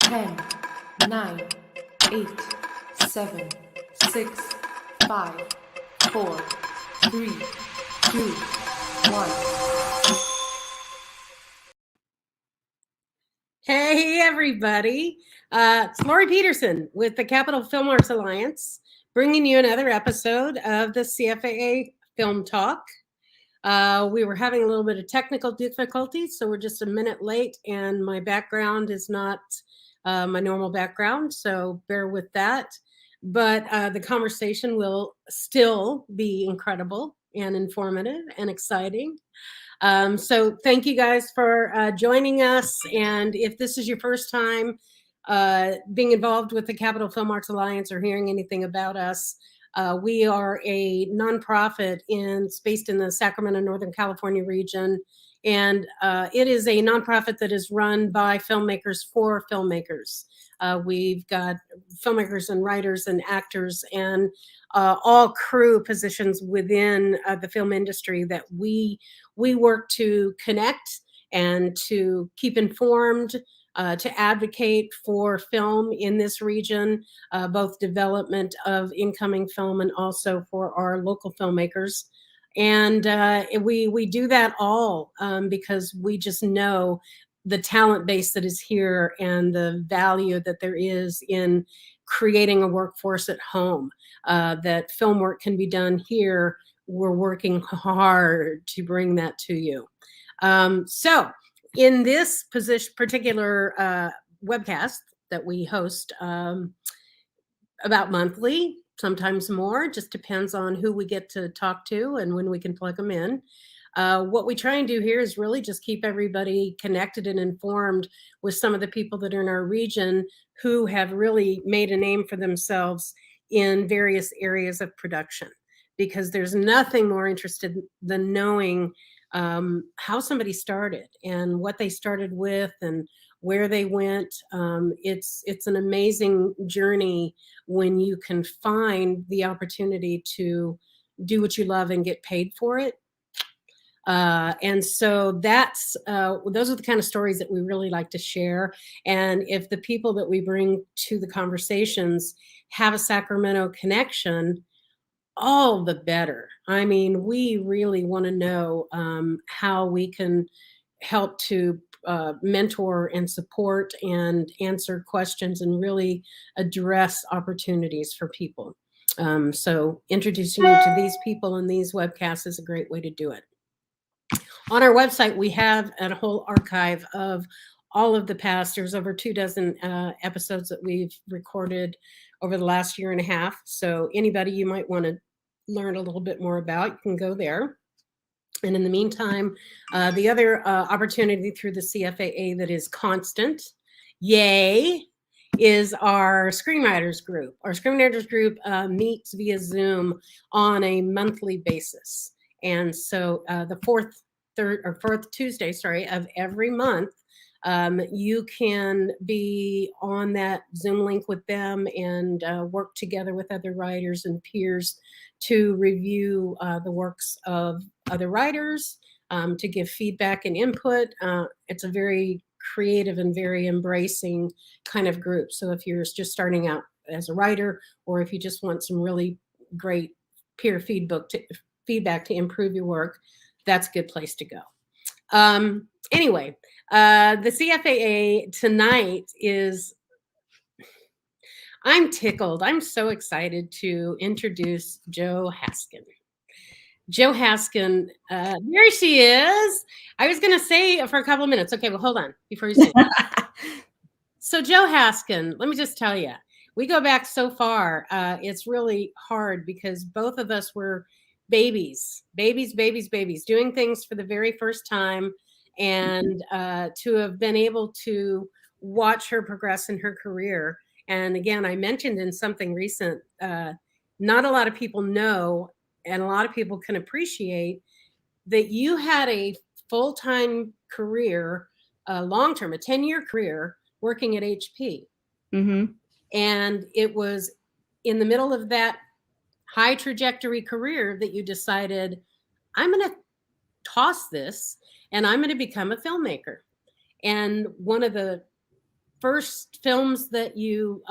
10, 9, 8, 7, 6, 5, 4, 3, 2, 1. Hey, everybody. It's Lori Peterson with the Capital Film Arts Alliance, bringing you another episode of the CFAA Film Talk. We were having a little bit of technical difficulties, so we're just a minute late, and my background is not my normal background, so bear with that. But the conversation will still be incredible and informative and exciting. So thank you guys for joining us. And if this is your first time being involved with the Capital Film Arts Alliance or hearing anything about us, we are a nonprofit based in the Sacramento, Northern California region. And it is a nonprofit that is run by filmmakers for filmmakers. We've got filmmakers and writers and actors and all crew positions within the film industry that we work to connect and to keep informed, to advocate for film in this region, both development of incoming film and also for our local filmmakers. And we do that all because we just know the talent base that is here and the value that there is in creating a workforce at home, that film work can be done here. We're working hard to bring that to you. So in this particular webcast that we host about monthly, sometimes more, just depends on who we get to talk to and when we can plug them in. What we try and do here is really just keep everybody connected and informed with some of the people that are in our region who have really made a name for themselves in various areas of production, because there's nothing more interested than knowing how somebody started and what they started with and where they went. It's an amazing journey when you can find the opportunity to do what you love and get paid for it. And so those are the kind of stories that we really like to share. And if the people that we bring to the conversations have a Sacramento connection, all the better. I mean, we really want to know how we can help to mentor and support and answer questions and really address opportunities for people. So introducing you to these people in these webcasts is a great way to do it. On our website, we have a whole archive of all of the past. There's over 24 episodes that we've recorded over the last year and a half. So anybody you might want to learn a little bit more about, you can go there. And in the meantime, the other opportunity through the CFAA that is constant, yay, is our screenwriters group. Our screenwriters group meets via Zoom on a monthly basis. And so the fourth Tuesday, of every month, you can be on that Zoom link with them and work together with other writers and peers to review the works of other writers, to give feedback and input. It's a very creative and very embracing kind of group. So if you're just starting out as a writer, or if you just want some really great peer feedback to improve your work, that's a good place to go. Anyway, the CFAA tonight is, I'm tickled. I'm so excited to introduce Jo Haskin. Jo Haskin, there she is. I was going to say for a couple of minutes. Okay, well, hold on before you say it. So Jo Haskin, let me just tell you, we go back so far. It's really hard because both of us were babies, doing things for the very first time. And to have been able to watch her progress in her career. And again, I mentioned in something recent, not a lot of people know, and a lot of people can appreciate that you had a full-time career, long-term, a 10-year career working at HP. Mm-hmm. And it was in the middle of that high trajectory career that you decided, I'm going to toss this and I'm going to become a filmmaker. And one of the first films that you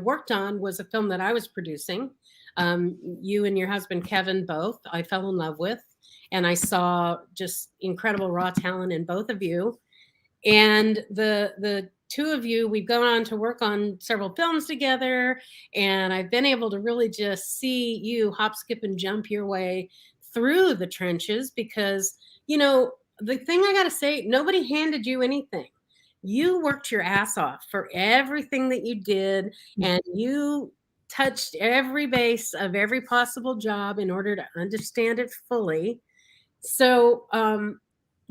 worked on was a film that I was producing. You and your husband Kevin both I fell in love with, and I saw just incredible raw talent in both of you. And the two of you, we've gone on to work on several films together, and I've been able to really just see you hop, skip, and jump your way through the trenches, because the thing I got to say, nobody handed you anything. You worked your ass off for everything that you did, and you touched every base of every possible job in order to understand it fully. So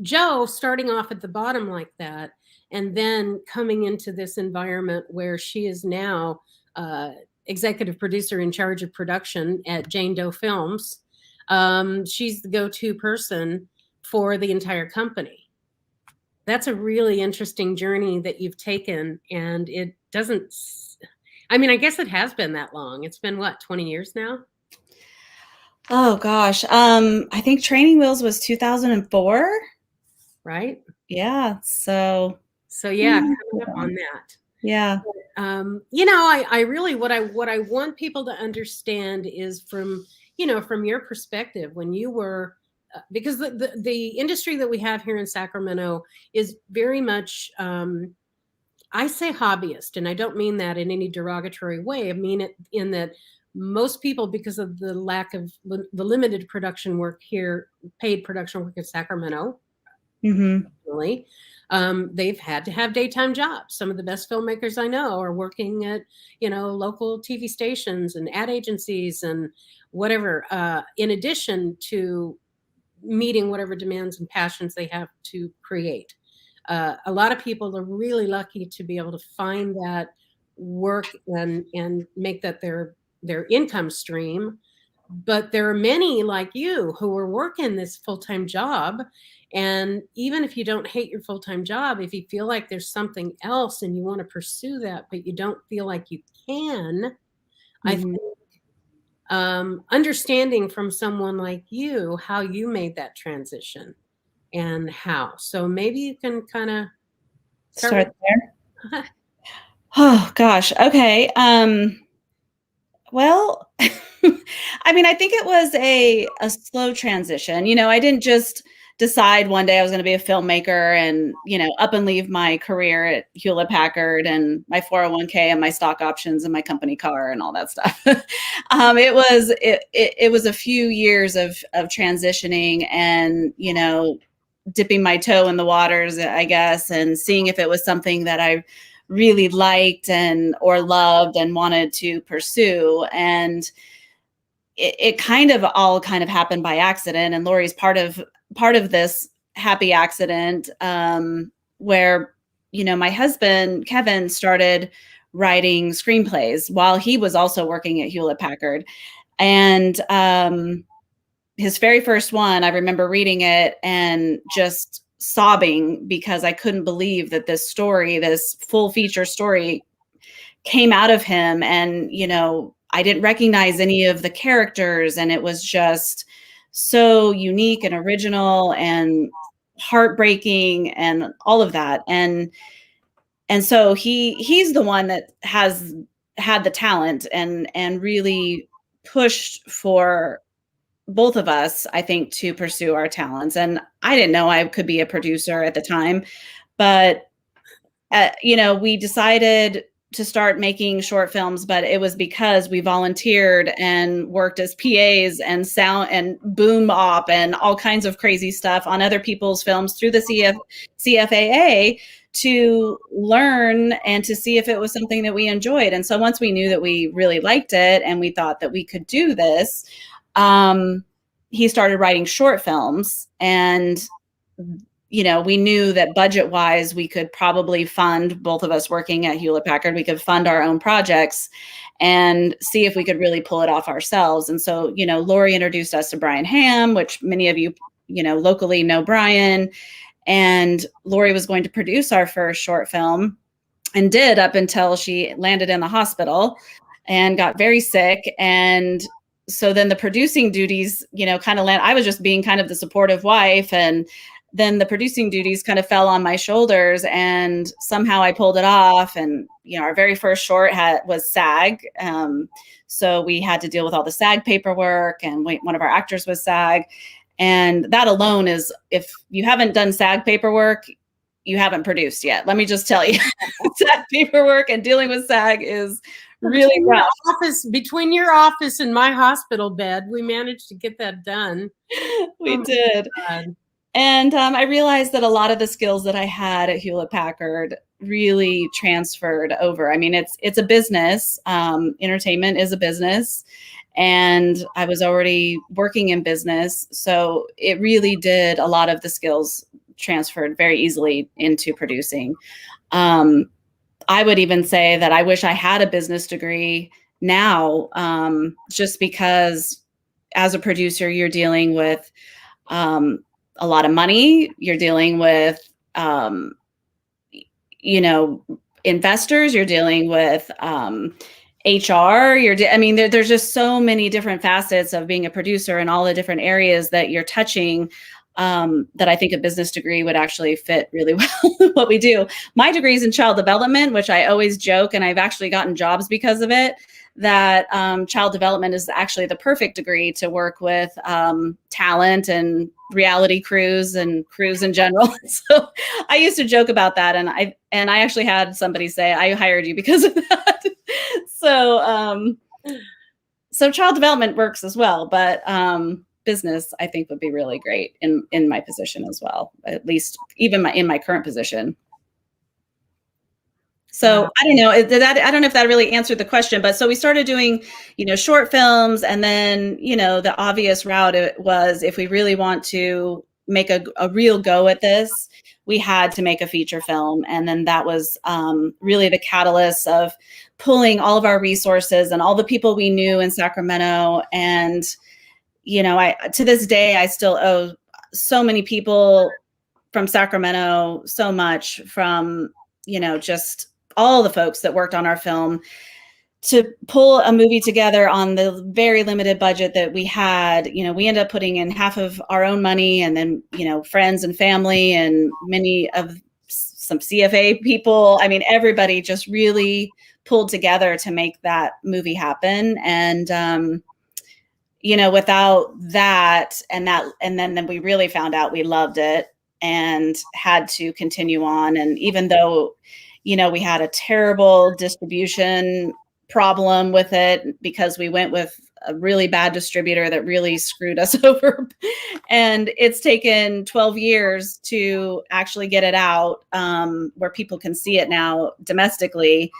Joe, starting off at the bottom like that, and then coming into this environment where she is now executive producer in charge of production at Jane Doe Films. She's the go-to person for the entire company. That's a really interesting journey that you've taken, and it doesn't, I mean, I guess it has been that long. It's been what, 20 years now? Oh gosh. I think Training Wheels was 2004. Right? Yeah. So yeah, coming up on that. Yeah. I really, what I want people to understand is from your perspective, when you were, because the industry that we have here in Sacramento is very much, I say hobbyist, and I don't mean that in any derogatory way. I mean it in that most people, because of the lack of the limited production work here, paid production work in Sacramento, really, they've had to have daytime jobs. Some of the best filmmakers I know are working at local TV stations and ad agencies and whatever, in addition to meeting whatever demands and passions they have to create. A lot of people are really lucky to be able to find that work and make that their income stream. But there are many like you who are working this full-time job. And even if you don't hate your full-time job, if you feel like there's something else and you want to pursue that, but you don't feel like you can, I think understanding from someone like you how you made that transition and how. So maybe you can kind of start there. Oh gosh. Okay. Well, I mean, I think it was a slow transition. I didn't just decide one day I was going to be a filmmaker and, up and leave my career at Hewlett Packard and my 401k and my stock options and my company car and all that stuff. It was a few years of transitioning and, dipping my toe in the waters, I guess, and seeing if it was something that I really liked or loved and wanted to pursue. And it kind of all happened by accident. And Lori's part of this happy accident, where, my husband, Kevin, started writing screenplays while he was also working at Hewlett Packard. And his very first one, I remember reading it and just sobbing because I couldn't believe that this story, this full feature story, came out of him. And, I didn't recognize any of the characters, and it was just so unique and original and heartbreaking and all of that. And so he's the one that has had the talent and really pushed for both of us, I think, to pursue our talents. And I didn't know I could be a producer at the time, but we decided to start making short films, but it was because we volunteered and worked as PAs and sound and boom op and all kinds of crazy stuff on other people's films through the CFAA to learn and to see if it was something that we enjoyed. And so once we knew that we really liked it and we thought that we could do this, he started writing short films. And we knew that budget-wise, we could probably fund, both of us working at Hewlett Packard, we could fund our own projects and see if we could really pull it off ourselves. And so, Lori introduced us to Brian Hamm, which many of you, locally know Brian. And Lori was going to produce our first short film and did, up until she landed in the hospital and got very sick. And so then the producing duties, kind of land. I was just being kind of the supportive wife and then the producing duties kind of fell on my shoulders, and somehow I pulled it off. And, you know, our very first short was SAG. So we had to deal with all the SAG paperwork, and one of our actors was SAG. And that alone is, if you haven't done SAG paperwork, you haven't produced yet. Let me just tell you, SAG paperwork and dealing with SAG is really rough. Between your office and my hospital bed, we managed to get that done. We did. And I realized that a lot of the skills that I had at Hewlett Packard really transferred over. I mean, it's a business. Entertainment is a business. And I was already working in business. So it really did, a lot of the skills transferred very easily into producing. I would even say that I wish I had a business degree now, just because as a producer, you're dealing with a lot of money. You're dealing with, you know, investors. You're dealing with HR. I mean, there's just so many different facets of being a producer and all the different areas that you're touching, that I think a business degree would actually fit really well with what we do. My degree is in child development, which I always joke, and I've actually gotten jobs because of it, that child development is actually the perfect degree to work with talent and reality crews and crews in general. So I used to joke about that, and I actually had somebody say, I hired you because of that. So child development works as well, but business, I think, would be really great in my position as well, at least even in my current position. So I don't know. I don't know if that really answered the question, but so we started doing, you know, short films, and then, you know, the obvious route was, if we really want to make a real go at this, we had to make a feature film. And then that was really the catalyst of pulling all of our resources and all the people we knew in Sacramento. And, you know, to this day, I still owe so many people from Sacramento so much, from, you know, just all the folks that worked on our film, to pull a movie together on the very limited budget that we had. You know, we ended up putting in half of our own money, and then, you know, friends and family and some CFAA people. I mean, everybody just really pulled together to make that movie happen. And, you know, without that, and then we really found out we loved it and had to continue on. And even though, you know, we had a terrible distribution problem with it, because we went with a really bad distributor that really screwed us over. And it's taken 12 years to actually get it out, where people can see it now domestically.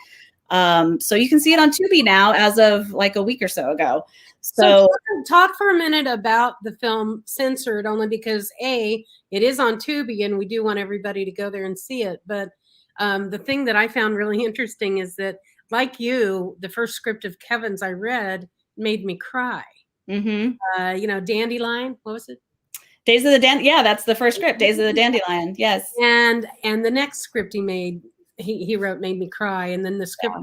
So you can see it on Tubi now as of like a week or so ago. So talk for a minute about the film Censored, only because it is on Tubi, and we do want everybody to go there and see it. But the thing that I found really interesting is that, like you, the first script of Kevin's I read made me cry. Mm-hmm. You know, Dandelion, what was it? Days of the Dandelion. Yeah, that's the first script, Days of the Dandelion. Yes. And the next script he wrote made me cry. And then the script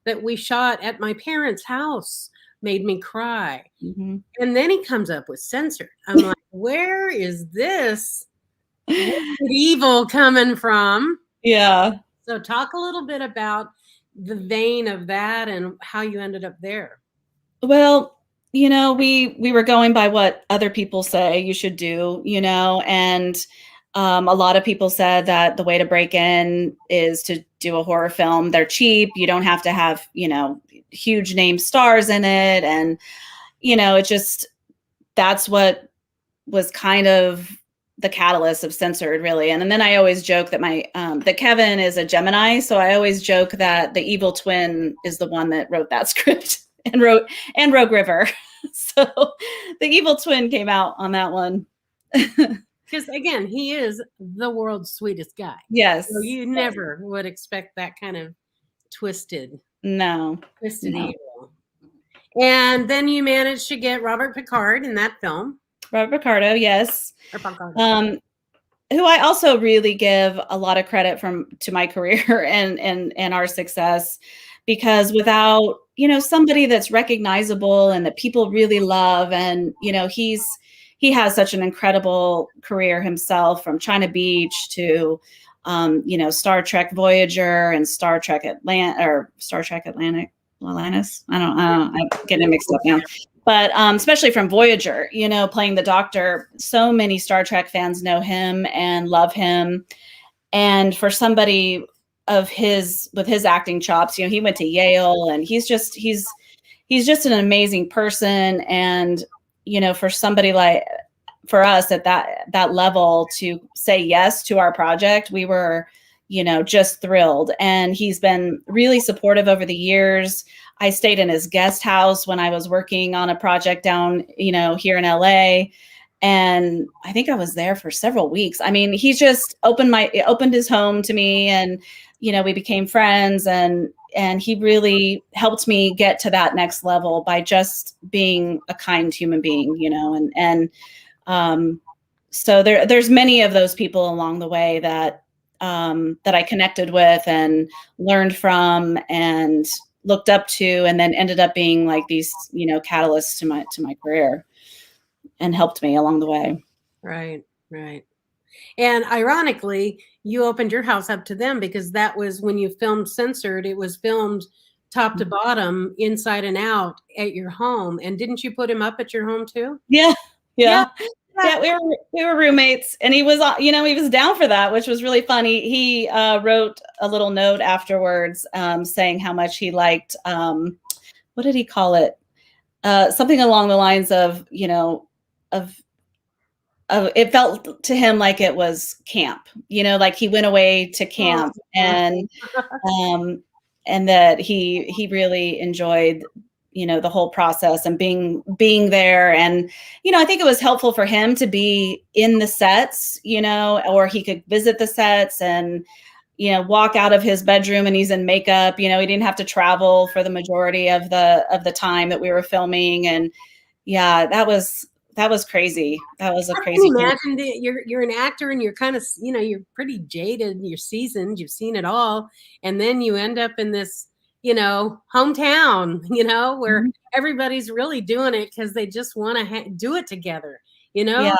that we shot at my parents' house made me cry. Mm-hmm. And then he comes up with Censored. I'm like, where is this evil coming from? Yeah. So talk a little bit about the vein of that and how you ended up there. Well, you know, we were going by what other people say you should do, you know, and a lot of people said that the way to break in is to do a horror film. They're cheap. You don't have to have, you know, huge name stars in it. And, you know, that's what was kind of the catalyst of Censored, really. And then I always joke that that Kevin is a Gemini. So I always joke that the evil twin is the one that wrote that script and wrote Rogue River. So the evil twin came out on that one. Because again, he is the world's sweetest guy. Yes. So you never would expect that kind of twisted evil. And then you managed to get Robert Pickard in that film. Robert Picardo, yes. Who I also really give a lot of credit to my career and our success, because without, you know, somebody that's recognizable and that people really love, and, you know, he's he has such an incredible career himself, from China Beach to, Star Trek Voyager and Star Trek Atlantis. I don't know. I'm getting it mixed up now. But especially from Voyager, playing the Doctor, so many Star Trek fans know him and love him. And for somebody with his acting chops, he went to Yale, and he's just an amazing person. And, for us at that level to say yes to our project, we were, just thrilled. And he's been really supportive over the years. I stayed in his guest house when I was working on a project down, here in LA. And I think I was there for several weeks. I mean, he just opened his home to me, and, we became friends, and he really helped me get to that next level by just being a kind human being, so there's many of those people along the way that I connected with and learned from and looked up to, and then ended up being like these, catalysts to my career, and helped me along the way. Right. And ironically, you opened your house up to them, because that was when you filmed Censored. It was filmed top to bottom, inside and out, at your home. And didn't you put him up at your home too? Yeah. We were roommates, and he was, he was down for that, which was really funny. He wrote a little note afterwards, saying how much he liked, what did he call it? Something along the lines of, it felt to him like it was camp, like he went away to camp, and that he really enjoyed, the whole process and being there. And, I think it was helpful for him to be in the sets, or he could visit the sets and, walk out of his bedroom and he's in makeup. He didn't have to travel for the majority of the time that we were filming. And yeah, that was crazy. That was a crazy. Imagine that you're an actor, and you're kind of, you're pretty jaded, you're seasoned, you've seen it all. And then you end up in this, hometown, where everybody's really doing it because they just want to do it together. Yeah.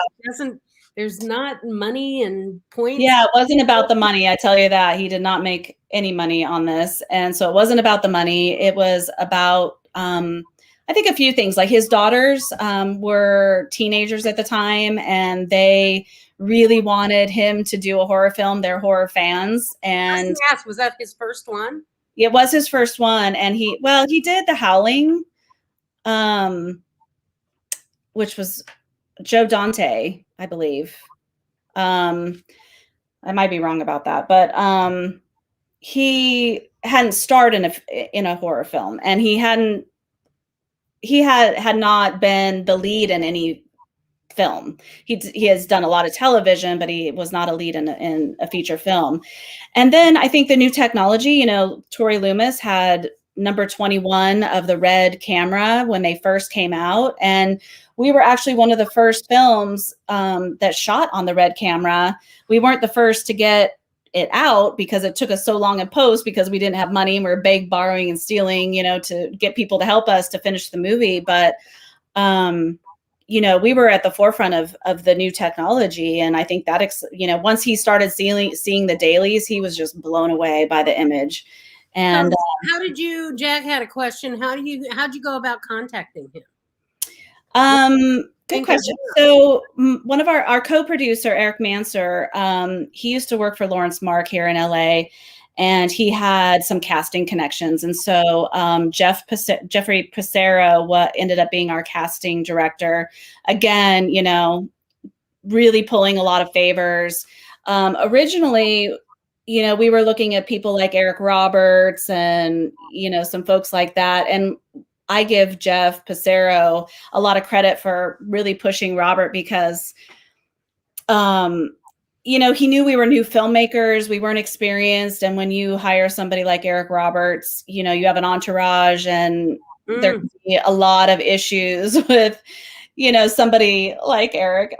There's not money and points. Yeah, it wasn't about the money. I tell you that. He did not make any money on this. And so it wasn't about the money. It was about, I think, a few things. Like, his daughters were teenagers at the time, and they really wanted him to do a horror film. They're horror fans. And was that his first one? It was his first one. And he did The Howling, which was Joe Dante, I believe. I might be wrong about that, but he hadn't starred in a horror film, and he had not been the lead in any film. He has done a lot of television, but he was not a lead in a feature film. And then I think the new technology, Tori Loomis had number 21 of the Red camera when they first came out. And we were actually one of the first films that shot on the Red camera. We weren't the first to get it out because it took us so long in post, because we didn't have money, and we were borrowing and stealing, to get people to help us to finish the movie. But, we were at the forefront of the new technology. And I think that, once he started seeing the dailies, he was just blown away by the image. And how did you, Jack had a question. How'd you go about contacting him? Good question. So one of our co-producer, Eric Manser, he used to work for Lawrence Mark here in LA, and he had some casting connections. And so Jeffrey Pissarro ended up being our casting director. Again, really pulling a lot of favors. Originally, we were looking at people like Eric Roberts and, some folks like that. And I give Jeff Pissarro a lot of credit for really pushing Robert, because, he knew we were new filmmakers. We weren't experienced. And when you hire somebody like Eric Roberts, you have an entourage, and there can be a lot of issues with, somebody like Eric.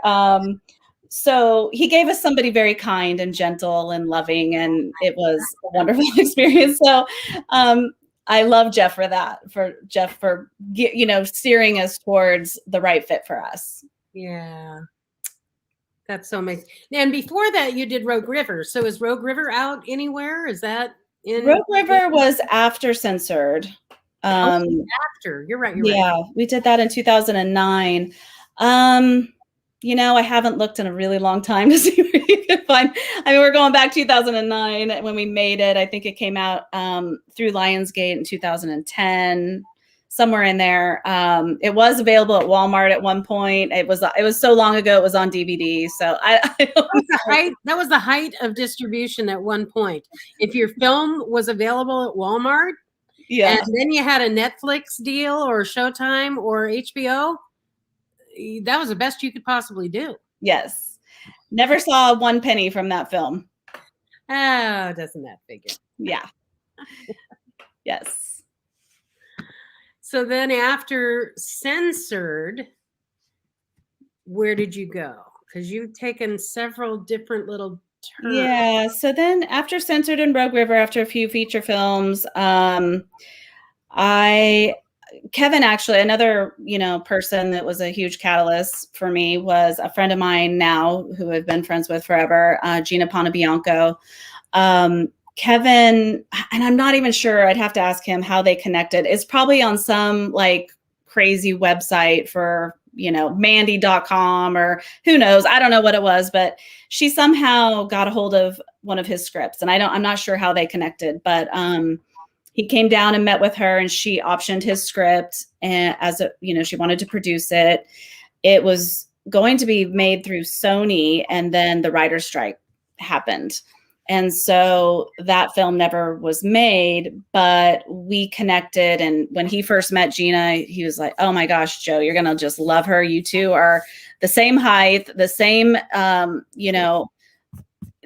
So he gave us somebody very kind and gentle and loving, and it was a wonderful experience. So, I love Jeff for that, for steering us towards the right fit for us. Yeah. That's so amazing. And before that, you did Rogue River. So is Rogue River out anywhere? Is that in Rogue River was after censored. after? You're right. You're right. Yeah, we did that in 2009. You know, I haven't looked in a really long time to see where you can find. I mean, we're going back 2009 when we made it. I think it came out through Lionsgate in 2010, somewhere in there. It was available at Walmart at one point. It was so long ago. It was on DVD. So that was the height of distribution at one point. If your film was available at Walmart, yeah, and then you had a Netflix deal or Showtime or HBO, that was the best you could possibly do. Yes. Never saw 1 penny from that film. Oh, doesn't that figure? Yeah. Yes. So then after censored, where did you go? Because you've taken several different little turns. Yeah. So then after censored and Rogue River, after a few feature films, Kevin, actually, another, person that was a huge catalyst for me was a friend of mine now who I've been friends with forever, Gina Ponabianco. Kevin, and I'm not even sure, I'd have to ask him how they connected. It's probably on some like crazy website for, Mandy.com or who knows. I don't know what it was, but she somehow got a hold of one of his scripts, and I'm not sure how they connected, but, he came down and met with her, and she optioned his script, and she wanted to produce it. It was going to be made through Sony, and then the writer's strike happened. And so that film never was made, but we connected. And when he first met Gina, he was like, oh my gosh, Joe, you're going to just love her. You two are the same height, the same,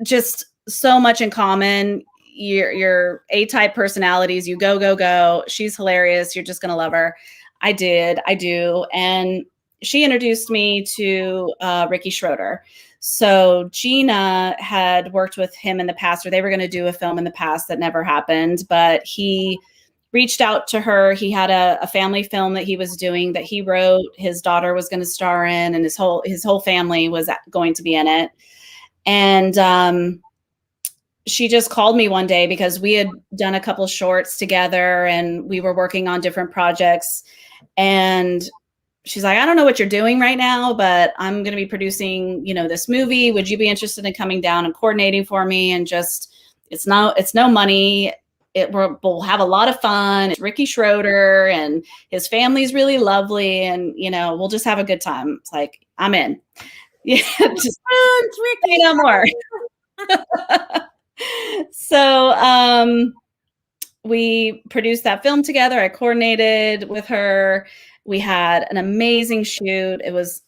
just so much in common. Your A-type personalities, you go. She's hilarious. You're just going to love her. I do. And she introduced me to Ricky Schroeder. So Gina had worked with him in the past, or they were going to do a film in the past that never happened, but he reached out to her. He had a family film that he was doing that he wrote. His daughter was going to star in, and his whole family was going to be in it. And she just called me one day because we had done a couple shorts together and we were working on different projects. And she's like, I don't know what you're doing right now, but I'm going to be producing, this movie. Would you be interested in coming down and coordinating for me? And just, it's no money. We'll have a lot of fun. It's Ricky Schroeder and his family's really lovely. And, we'll just have a good time. It's like, I'm in. Yeah. Just Ricky, no more. So we produced that film together. I coordinated with her. We had an amazing shoot. It was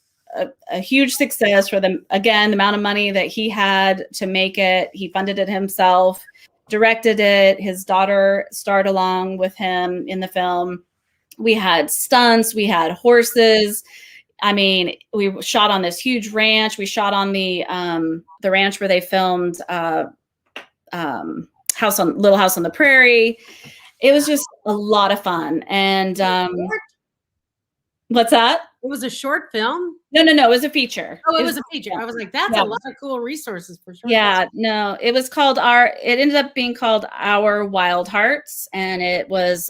a huge success for them. Again, the amount of money that he had to make it, he funded it himself, directed it. His daughter starred along with him in the film. We had stunts. We had horses. I mean, we shot on this huge ranch. We shot on the ranch where they filmed Little House on the Prairie. It was just a lot of fun. And what's that? It was a short film? No. It was a feature. Oh, it was a feature. I was like, that's a lot of cool resources for sure. Yeah, no, it was called it ended up being called Our Wild Hearts, and it was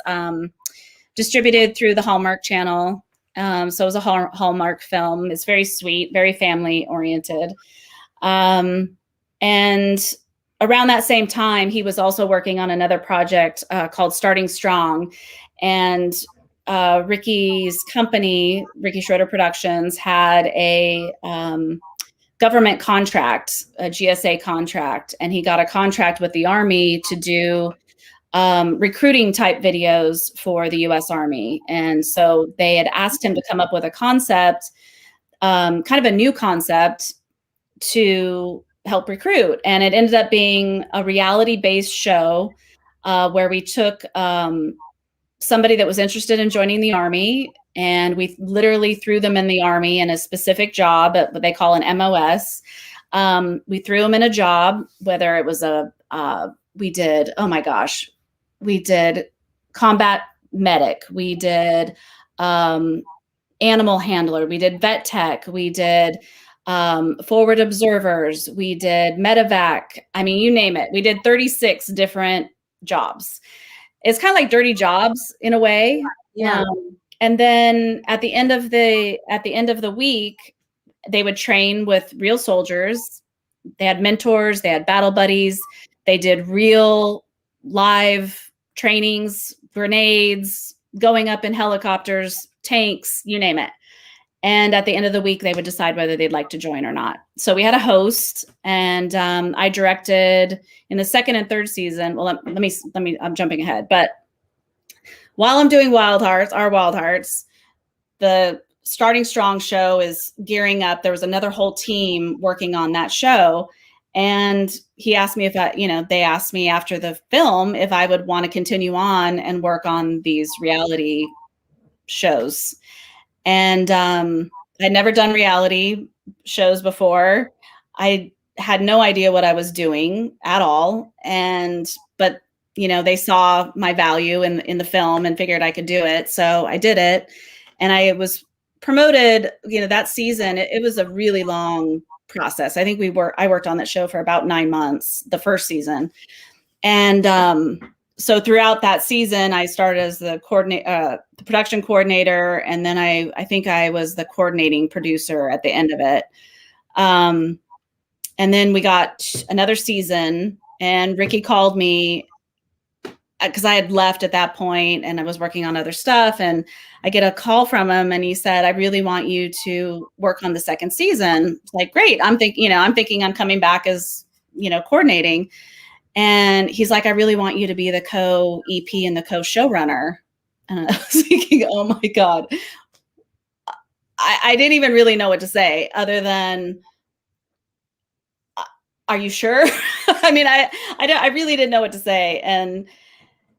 distributed through the Hallmark Channel. So it was a Hallmark film. It's very sweet, very family oriented. And around that same time, he was also working on another project called Starting Strong. And Ricky's company, Ricky Schroeder Productions, had a government contract, a GSA contract. And he got a contract with the Army to do recruiting type videos for the U.S. Army. And so they had asked him to come up with a concept, kind of a new concept to help recruit. And it ended up being a reality-based show where we took somebody that was interested in joining the Army, and we literally threw them in the Army in a specific job, what they call an MOS. We threw them in a job, whether it was we did combat medic. We did animal handler, we did vet tech, we did forward observers, we did medevac. I mean, you name it. We did 36 different jobs. It's kind of like dirty jobs in a way. Yeah. And then at the end of the week, they would train with real soldiers. They had mentors, they had battle buddies, they did real live trainings, grenades, going up in helicopters, tanks, you name it. And at the end of the week, they would decide whether they'd like to join or not. So we had a host, and I directed in the second and third season. Well, let me. I'm jumping ahead, but while I'm doing Wild Hearts, our Wild Hearts, the Starting Strong show is gearing up. There was another whole team working on that show, and he asked me if they asked me after the film if I would want to continue on and work on these reality shows. And I'd never done reality shows before. I had no idea what I was doing at all. But they saw my value in the film and figured I could do it. So I did it. And I was promoted, that season. It was a really long process. I think I worked on that show for about 9 months, the first season. And so throughout that season, I started as the production coordinator, and then I think I was the coordinating producer at the end of it. And then we got another season, and Ricky called me because I had left at that point, and I was working on other stuff. And I get a call from him, and he said, "I really want you to work on the second season." It's like, great. I'm thinking I'm coming back as coordinating. And he's like, "I really want you to be the co-EP and the co-showrunner." And I was thinking, oh my God. I didn't even really know what to say other than, "Are you sure?" I mean, I really didn't know what to say. And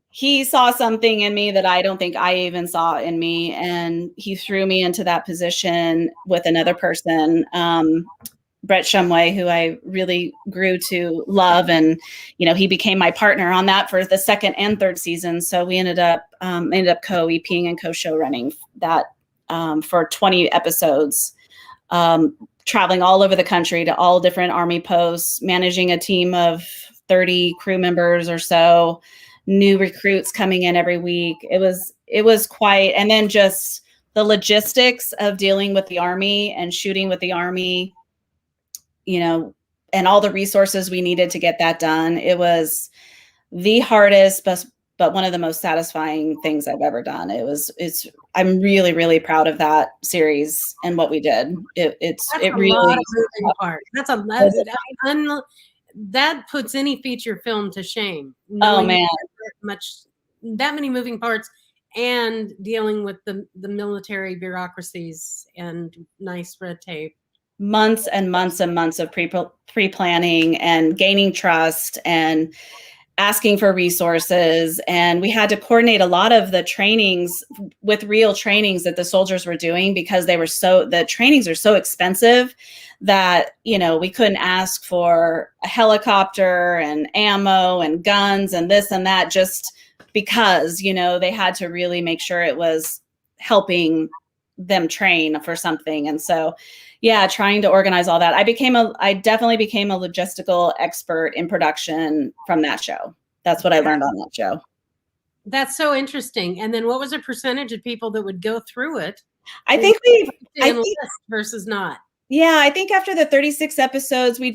he saw something in me that I don't think I even saw in me. And he threw me into that position with another person, Brett Shumway, who I really grew to love. And, he became my partner on that for the second and third season. So we ended up co-EPing and co-show running that for 20 episodes, traveling all over the country to all different Army posts, managing a team of 30 crew members or so, new recruits coming in every week. It was quite, and then just the logistics of dealing with the Army and shooting with the Army, and all the resources we needed to get that done. It was the hardest, but one of the most satisfying things I've ever done. I'm really, really proud of that series and what we did. That's a lot of moving parts. That puts any feature film to shame. Oh man, that many moving parts, and dealing with the military bureaucracies and nice red tape. Months and months and months of pre-planning and gaining trust and asking for resources. And we had to coordinate a lot of the trainings with real trainings that the soldiers were doing, because the trainings are so expensive that, we couldn't ask for a helicopter and ammo and guns and this and that, just because, they had to really make sure it was helping them train for something. And so, yeah, trying to organize all that. I definitely became a logistical expert in production from that show. That's what I learned on that show. That's so interesting. And then what was the percentage of people that would go through it? I think versus not. Yeah, I think after the 36 episodes, we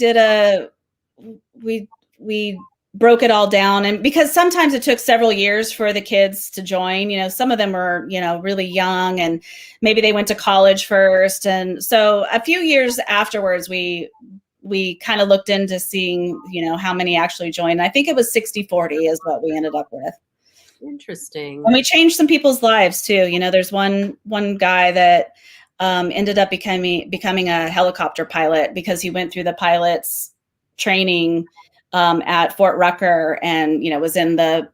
broke it all down. And because sometimes it took several years for the kids to join, some of them were, really young, and maybe they went to college first. And so a few years afterwards, we kind of looked into seeing, how many actually joined. I think it was 60-40 is what we ended up with. Interesting. And we changed some people's lives too. There's one guy that ended up becoming a helicopter pilot because he went through the pilot's training at Fort Rucker, and was in the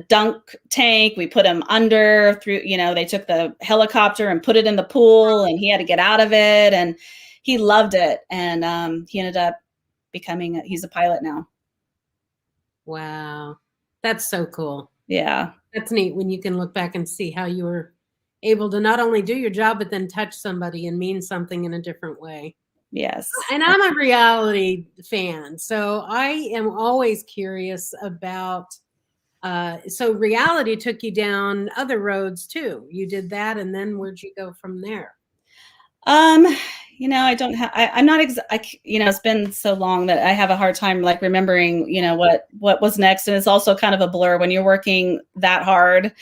dunk tank. We put him under through, they took the helicopter and put it in the pool, and he had to get out of it, and he loved it. And he ended up he's a pilot now. Wow. That's so cool. Yeah. That's neat when you can look back and see how you were able to not only do your job, but then touch somebody and mean something in a different way. Yes. And I'm a reality fan, so I am always curious about. So reality took you down other roads too. You did that, and then where'd you go from there? I don't have, I'm not, it's been so long that I have a hard time like remembering, what was next. And it's also kind of a blur when you're working that hard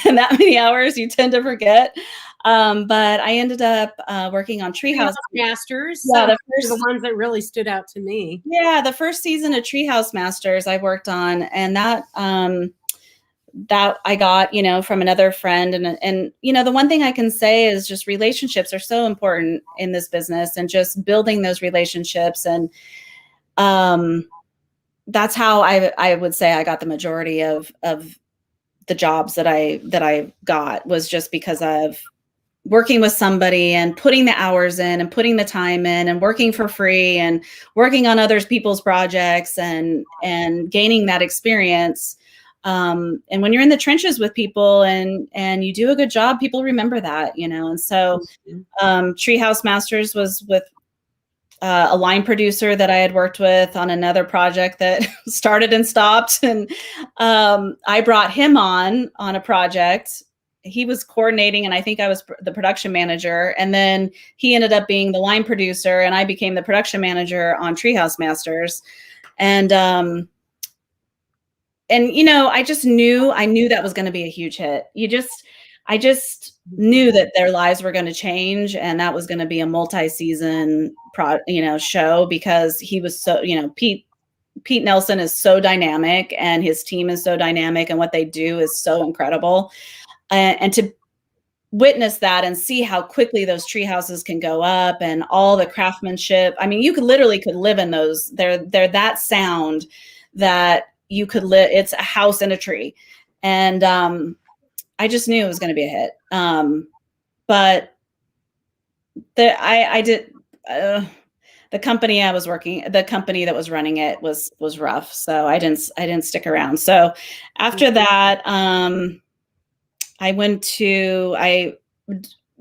and that many hours, you tend to forget. But I ended up working on Treehouse Masters. Yeah, the ones that really stood out to me. Yeah, the first season of Treehouse Masters I worked on, and that I got, from another friend. And, the one thing I can say is just relationships are so important in this business, and just building those relationships. And that's how I would say I got the majority of the jobs that I got, was just because of working with somebody and putting the hours in and putting the time in and working for free and working on other people's projects and gaining that experience. And when you're in the trenches with people and you do a good job, people remember that, and so Treehouse Masters was with a line producer that I had worked with on another project that started and stopped. And I brought him on a project. He was coordinating, and I think I was the production manager. And then he ended up being the line producer, and I became the production manager on Treehouse Masters. And I just knew that was going to be a huge hit. I just knew that their lives were going to change, and that was going to be a multi-season show, because he was so, Pete Nelson is so dynamic, and his team is so dynamic, and what they do is so incredible. And to witness that and see how quickly those tree houses can go up and all the craftsmanship. I mean, you could live in those. They're that sound that you could live. It's a house in a tree. And I just knew it was going to be a hit. But the company I was working, the company that was running it was rough. So I didn't stick around. So after that,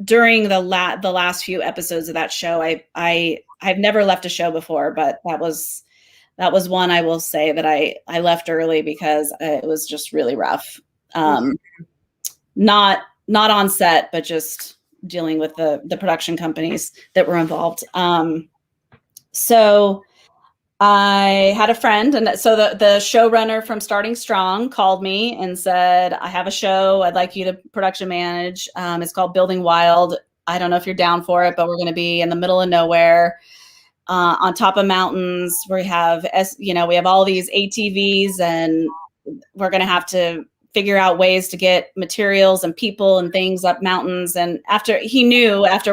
during the last few episodes of that show, I've never left a show before, but that was one I will say that I left early because it was just really rough. Not on set, but just dealing with the production companies that were involved. So I had a friend, and so the showrunner from Starting Strong called me and said, I have a show I'd like you to production manage. It's called Building Wild. I don't know if you're down for it, but we're going to be in the middle of nowhere, on top of mountains. We have all these ATVs, and we're going to have to figure out ways to get materials and people and things up mountains. And after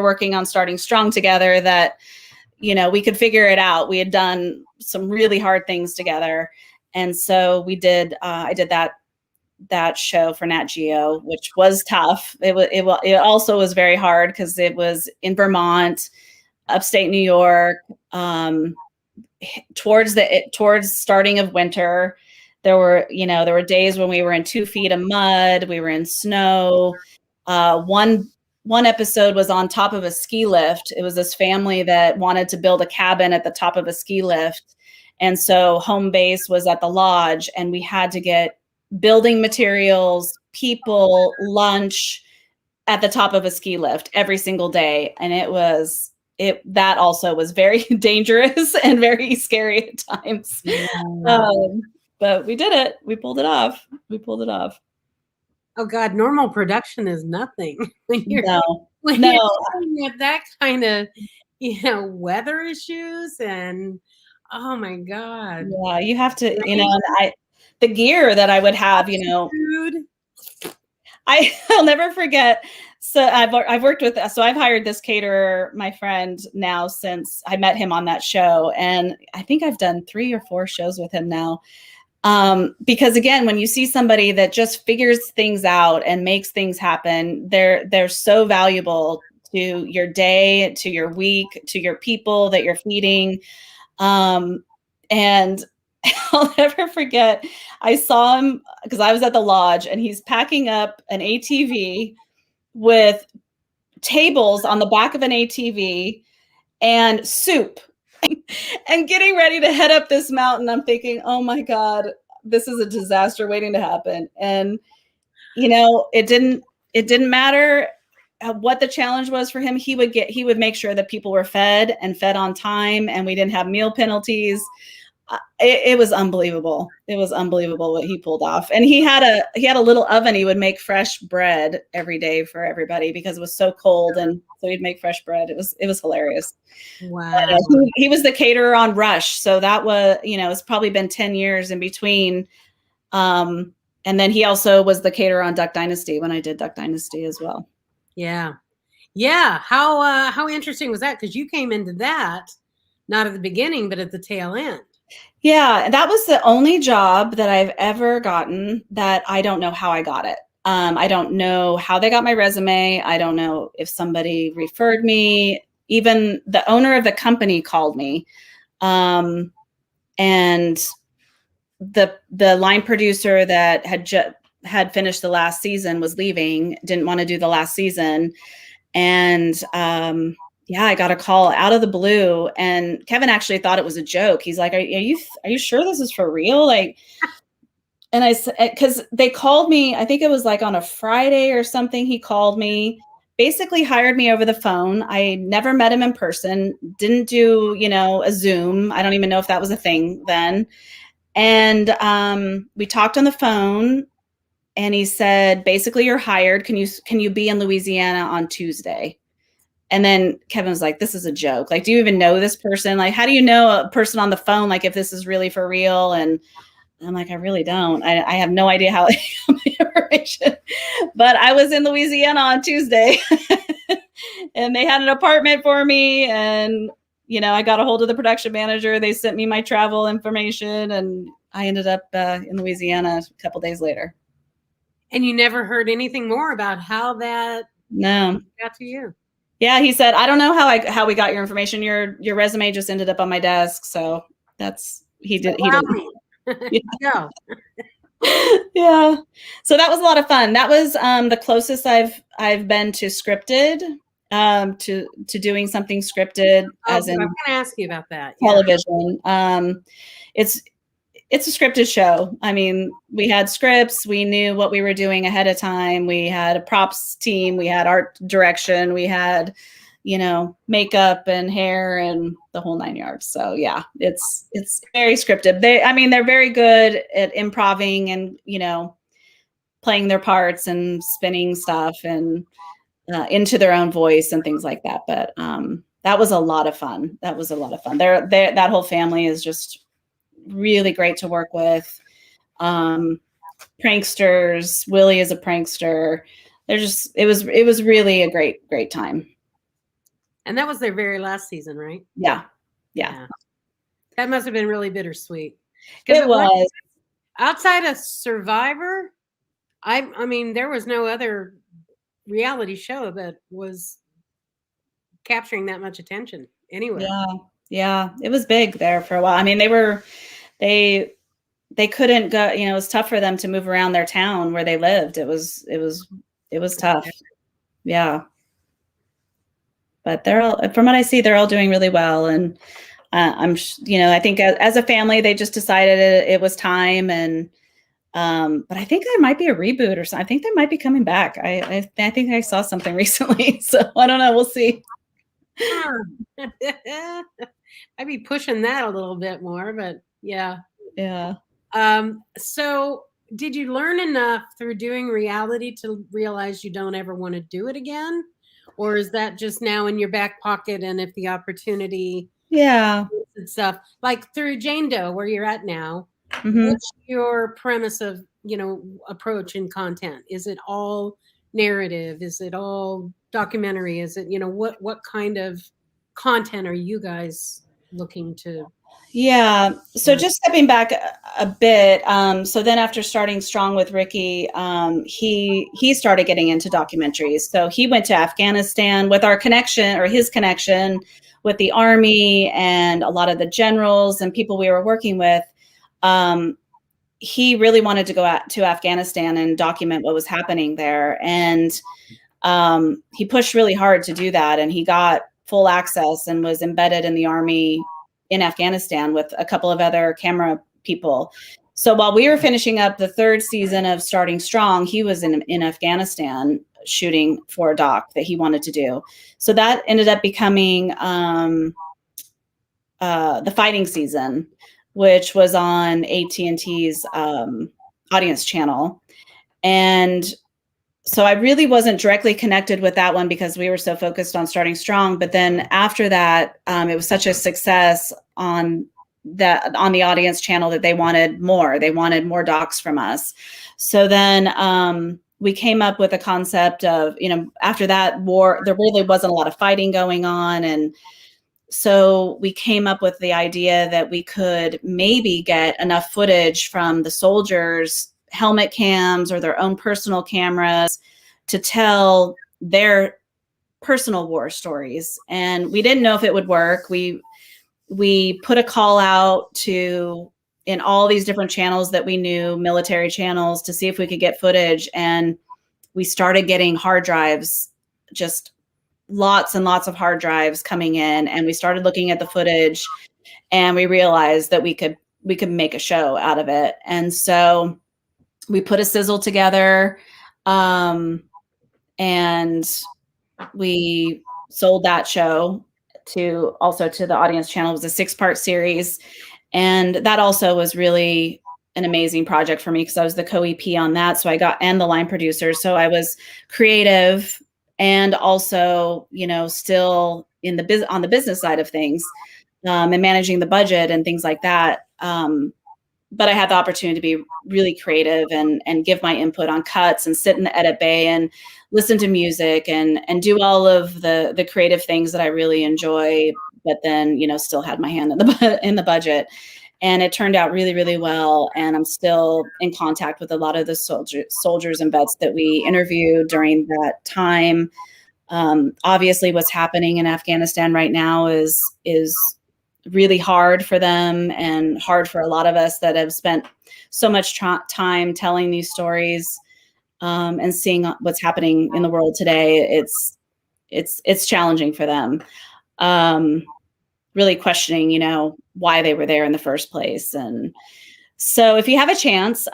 working on Starting Strong together, that we could figure it out. We had done some really hard things together. And so I did that show for Nat Geo, which was tough. It also was very hard because it was in Vermont, upstate New York, towards starting of winter. There were days when we were in 2 feet of mud. We were in snow. One episode was on top of a ski lift. It was this family that wanted to build a cabin at the top of a ski lift. And so home base was at the lodge, and we had to get building materials, people, lunch at the top of a ski lift every single day. And that also was very dangerous and very scary at times. Yeah. But we did it. We pulled it off. Oh God, normal production is nothing when you're with that kind of weather issues, and oh my God. Yeah, you have to, the gear that I would have, food. I'll never forget. So I've worked with, so I've hired this caterer, my friend, now since I met him on that show, and I think I've done 3 or 4 shows with him now. Because again, when you see somebody that just figures things out and makes things happen, they're so valuable to your day, to your week, to your people that you're feeding. And I'll never forget, I saw him because I was at the lodge, and he's packing up an ATV with tables on the back of an ATV and soup and getting ready to head up this mountain. I'm thinking, oh my God, this is a disaster waiting to happen. And, you know, it didn't matter what the challenge was for him. He would make sure that people were fed and fed on time, and we didn't have meal penalties. It was unbelievable. It was unbelievable what he pulled off. And he had a little oven. He would make fresh bread every day for everybody because it was so cold. And so he'd make fresh bread. It was hilarious. Wow. But, he was the caterer on Rush. So that was, you know, it's probably been 10 years in between. And then he also was the caterer on Duck Dynasty when I did Duck Dynasty as well. Yeah. Yeah. How interesting was that? Because you came into that not at the beginning, but at the tail end. Yeah, that was the only job that I've ever gotten that I don't know how I got it. I don't know how they got my resume. I don't know if somebody referred me. Even the owner of the company called me. And the line producer that had finished the last season was leaving, didn't want to do the last season. And yeah, I got a call out of the blue, and Kevin actually thought it was a joke. He's like, are you sure this is for real? Like, and I said, because they called me, I think it was like on a Friday or something. He called me, basically hired me over the phone. I never met him in person, didn't do, you know, a Zoom. I don't even know if that was a thing then. And we talked on the phone, and he said, basically, you're hired. Can you be in Louisiana on Tuesday? And then Kevin was like, this is a joke. Like, do you even know this person? Like, how do you know a person on the phone? Like, if this is really for real? And I'm like, I really don't. I have no idea how I got my information. But I was in Louisiana on Tuesday and they had an apartment for me. And, you know, I got a hold of the production manager. They sent me my travel information, and I ended up in Louisiana a couple days later. And you never heard anything more about how that got to you? Yeah, he said, I don't know how we got your information. Your resume just ended up on my desk. So he did. Yeah. Yeah. So that was a lot of fun. That was the closest I've been to scripted, to doing something scripted, as in I'm going to ask you about that. Television. It's a scripted show. I mean, we had scripts, we knew what we were doing ahead of time. We had a props team, we had art direction, we had, you know, makeup and hair and the whole 9 yards. So yeah, it's very scripted. They're very good at improvising and, you know, playing their parts and spinning stuff and into their own voice and things like that. But that was a lot of fun. That whole family is just really great to work with. Pranksters. Willie is a prankster. It was really a great time. And that was their very last season, right? Yeah. That must have been really bittersweet. It was. Outside of Survivor, I mean, there was no other reality show that was capturing that much attention anywhere. Yeah. It was big there for a while. I mean, they couldn't go, you know, it was tough for them to move around their town where they lived. It was tough. Yeah. But from what I see, they're all doing really well. And I think as a family, they just decided it was time. And, but I think there might be a reboot or something. I think they might be coming back. I think I saw something recently. So I don't know. We'll see. I'd be pushing that a little bit more, but yeah. Yeah. So did you learn enough through doing reality to realize you don't ever want to do it again? Or is that just now in your back pocket? And if the opportunity, and stuff like through Jane Doe, where you're at now, what's your premise of, you know, approach and content? Is it all narrative? Is it all documentary? Is it, you know, what kind of content are you guys looking to? Yeah. So just stepping back a bit. So then after starting strong with Ricky, he started getting into documentaries. So he went to Afghanistan with our connection, or his connection with the Army and a lot of the generals and people we were working with. He really wanted to go out to Afghanistan and document what was happening there. And he pushed really hard to do that, and he got full access and was embedded in the Army in Afghanistan with a couple of other camera people. So while we were finishing up the 3rd season of Starting Strong, he was in Afghanistan shooting for a doc that he wanted to do. So that ended up becoming the Fighting Season, which was on AT&T's audience channel. And so I really wasn't directly connected with that one because we were so focused on Starting Strong. But then after that, it was such a success on the audience channel that they wanted more. They wanted more docs from us. So then we came up with a concept of, after that war, there really wasn't a lot of fighting going on. And so we came up with the idea that we could maybe get enough footage from the soldiers' helmet cams or their own personal cameras to tell their personal war stories. And we didn't know if it would work. We put a call out in all these different channels that we knew, military channels, to see if we could get footage. And we started getting hard drives, just lots and lots of hard drives coming in. And we started looking at the footage, and we realized that we could make a show out of it. And so we put a sizzle together, and we sold that show to the audience channel. It was a 6-part series. And that also was really an amazing project for me because I was the co-EP on that. So and the line producer. So I was creative and also, still on the business side of things, and managing the budget and things like that. But I had the opportunity to be really creative and give my input on cuts and sit in the edit bay and listen to music and do all of the creative things that I really enjoy, but then, still had my hand in the budget. And it turned out really, really well. And I'm still in contact with a lot of the soldiers and vets that we interviewed during that time. Obviously, what's happening in Afghanistan right now is really hard for them and hard for a lot of us that have spent so much time telling these stories, and seeing what's happening in the world today. It's challenging for them, really questioning, why they were there in the first place. And so if you have a chance,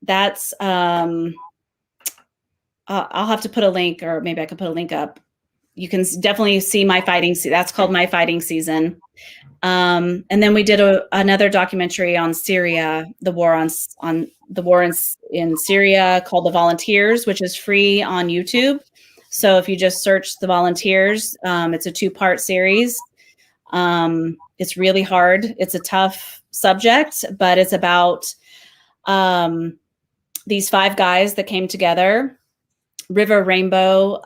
that's I'll have to put a link, or maybe I could put a link up. You can definitely see My Fighting Season. That's called My Fighting Season. And then we did another documentary on Syria, the war in Syria, called The Volunteers, which is free on YouTube. So if you just search The Volunteers, it's a 2-part series. It's really hard. It's a tough subject, but it's about these 5 guys that came together. River Rainbow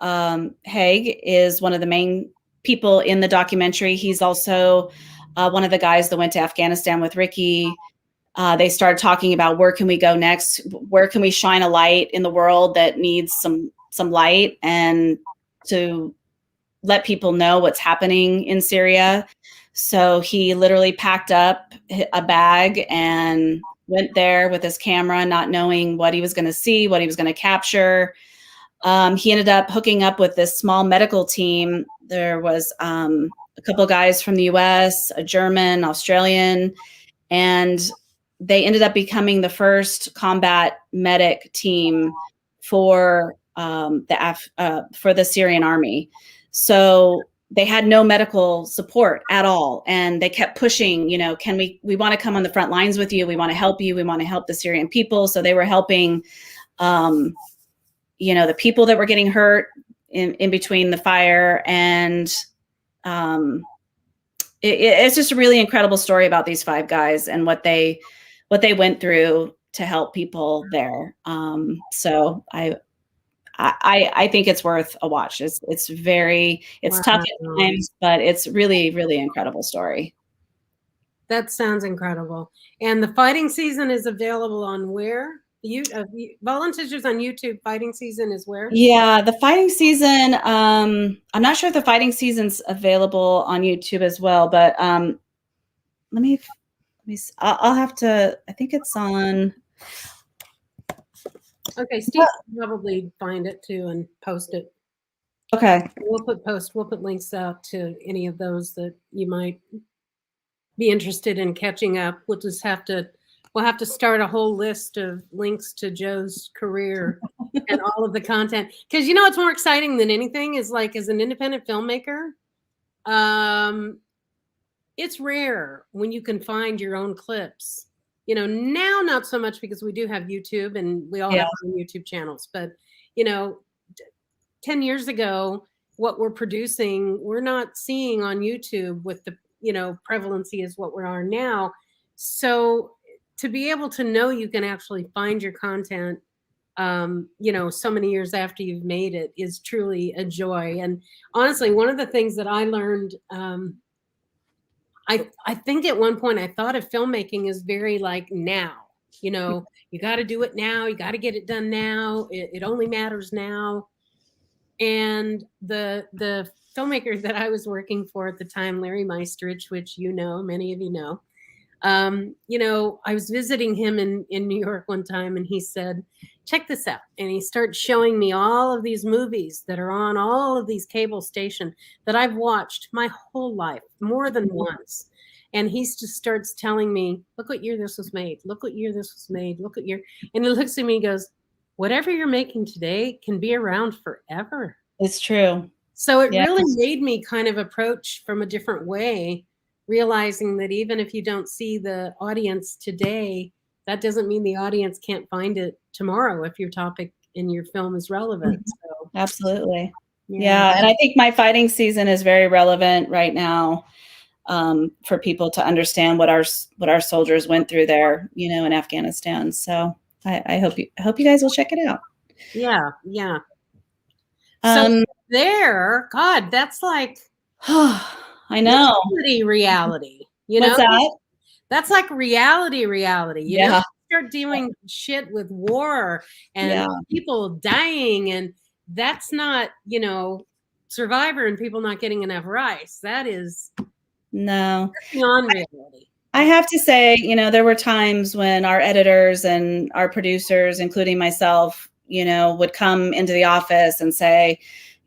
Haig is one of the main people in the documentary. He's also one of the guys that went to Afghanistan with Ricky. They started talking about where can we go next? Where can we shine a light in the world that needs some light, and to let people know what's happening in Syria. So he literally packed up a bag and went there with his camera, not knowing what he was going to see, what he was going to capture. He ended up hooking up with this small medical team. There was a couple of guys from the US, a German, Australian, and they ended up becoming the first combat medic team for the Syrian army. So they had no medical support at all. And they kept pushing, we want to come on the front lines with you. We want to help you. We want to help the Syrian people. So they were helping, the people that were getting hurt in between the fire. And it's just a really incredible story about these 5 guys and what they went through to help people there. So I think it's worth a watch. It's Wow. tough at times, but it's really, really incredible story. That sounds incredible. And the Fighting Season is available on where? Volunteers on YouTube. Fighting Season is where? Yeah, the Fighting Season. I'm not sure if the Fighting Season's available on YouTube as well, but let me. I'll have to. I think it's on. Okay, Steve can probably find it too and post it. Okay. We'll put links out to any of those that you might be interested in catching up. We'll have to start a whole list of links to Joe's career and all of the content. Because what's more exciting than anything is, like, as an independent filmmaker, it's rare when you can find your own clips. Now not so much, because we do have YouTube and we all have our own YouTube channels. But 10 years ago, what we're producing, we're not seeing on YouTube with the prevalency as what we are now. So to be able to know you can actually find your content, so many years after you've made it, is truly a joy. And honestly, one of the things that I learned, I think at one point I thought of filmmaking as very like now, you got to do it now. You got to get it done now. It only matters now. And the filmmaker that I was working for at the time, Larry Meisterich, which many of you know, I was visiting him in New York one time, and he said, check this out. And he started showing me all of these movies that are on all of these cable stations that I've watched my whole life, more than once. And he just starts telling me, look what year this was made. Look what year this was made. Look what year. And he looks at me and goes, whatever you're making today can be around forever. It's true. So it really made me kind of approach from a different way, realizing that even if you don't see the audience today, that doesn't mean the audience can't find it tomorrow if your topic in your film is relevant. So, absolutely. Yeah. And I think my fighting season is very relevant right now, for people to understand what our soldiers went through there, in Afghanistan. So I hope you guys will check it out. Yeah. Yeah. So God, that's like, I know. Reality. What's that? That's like reality. You start dealing shit with war and people dying, and that's not, Survivor and people not getting enough rice. That is beyond reality. I have to say, there were times when our editors and our producers, including myself, would come into the office and say,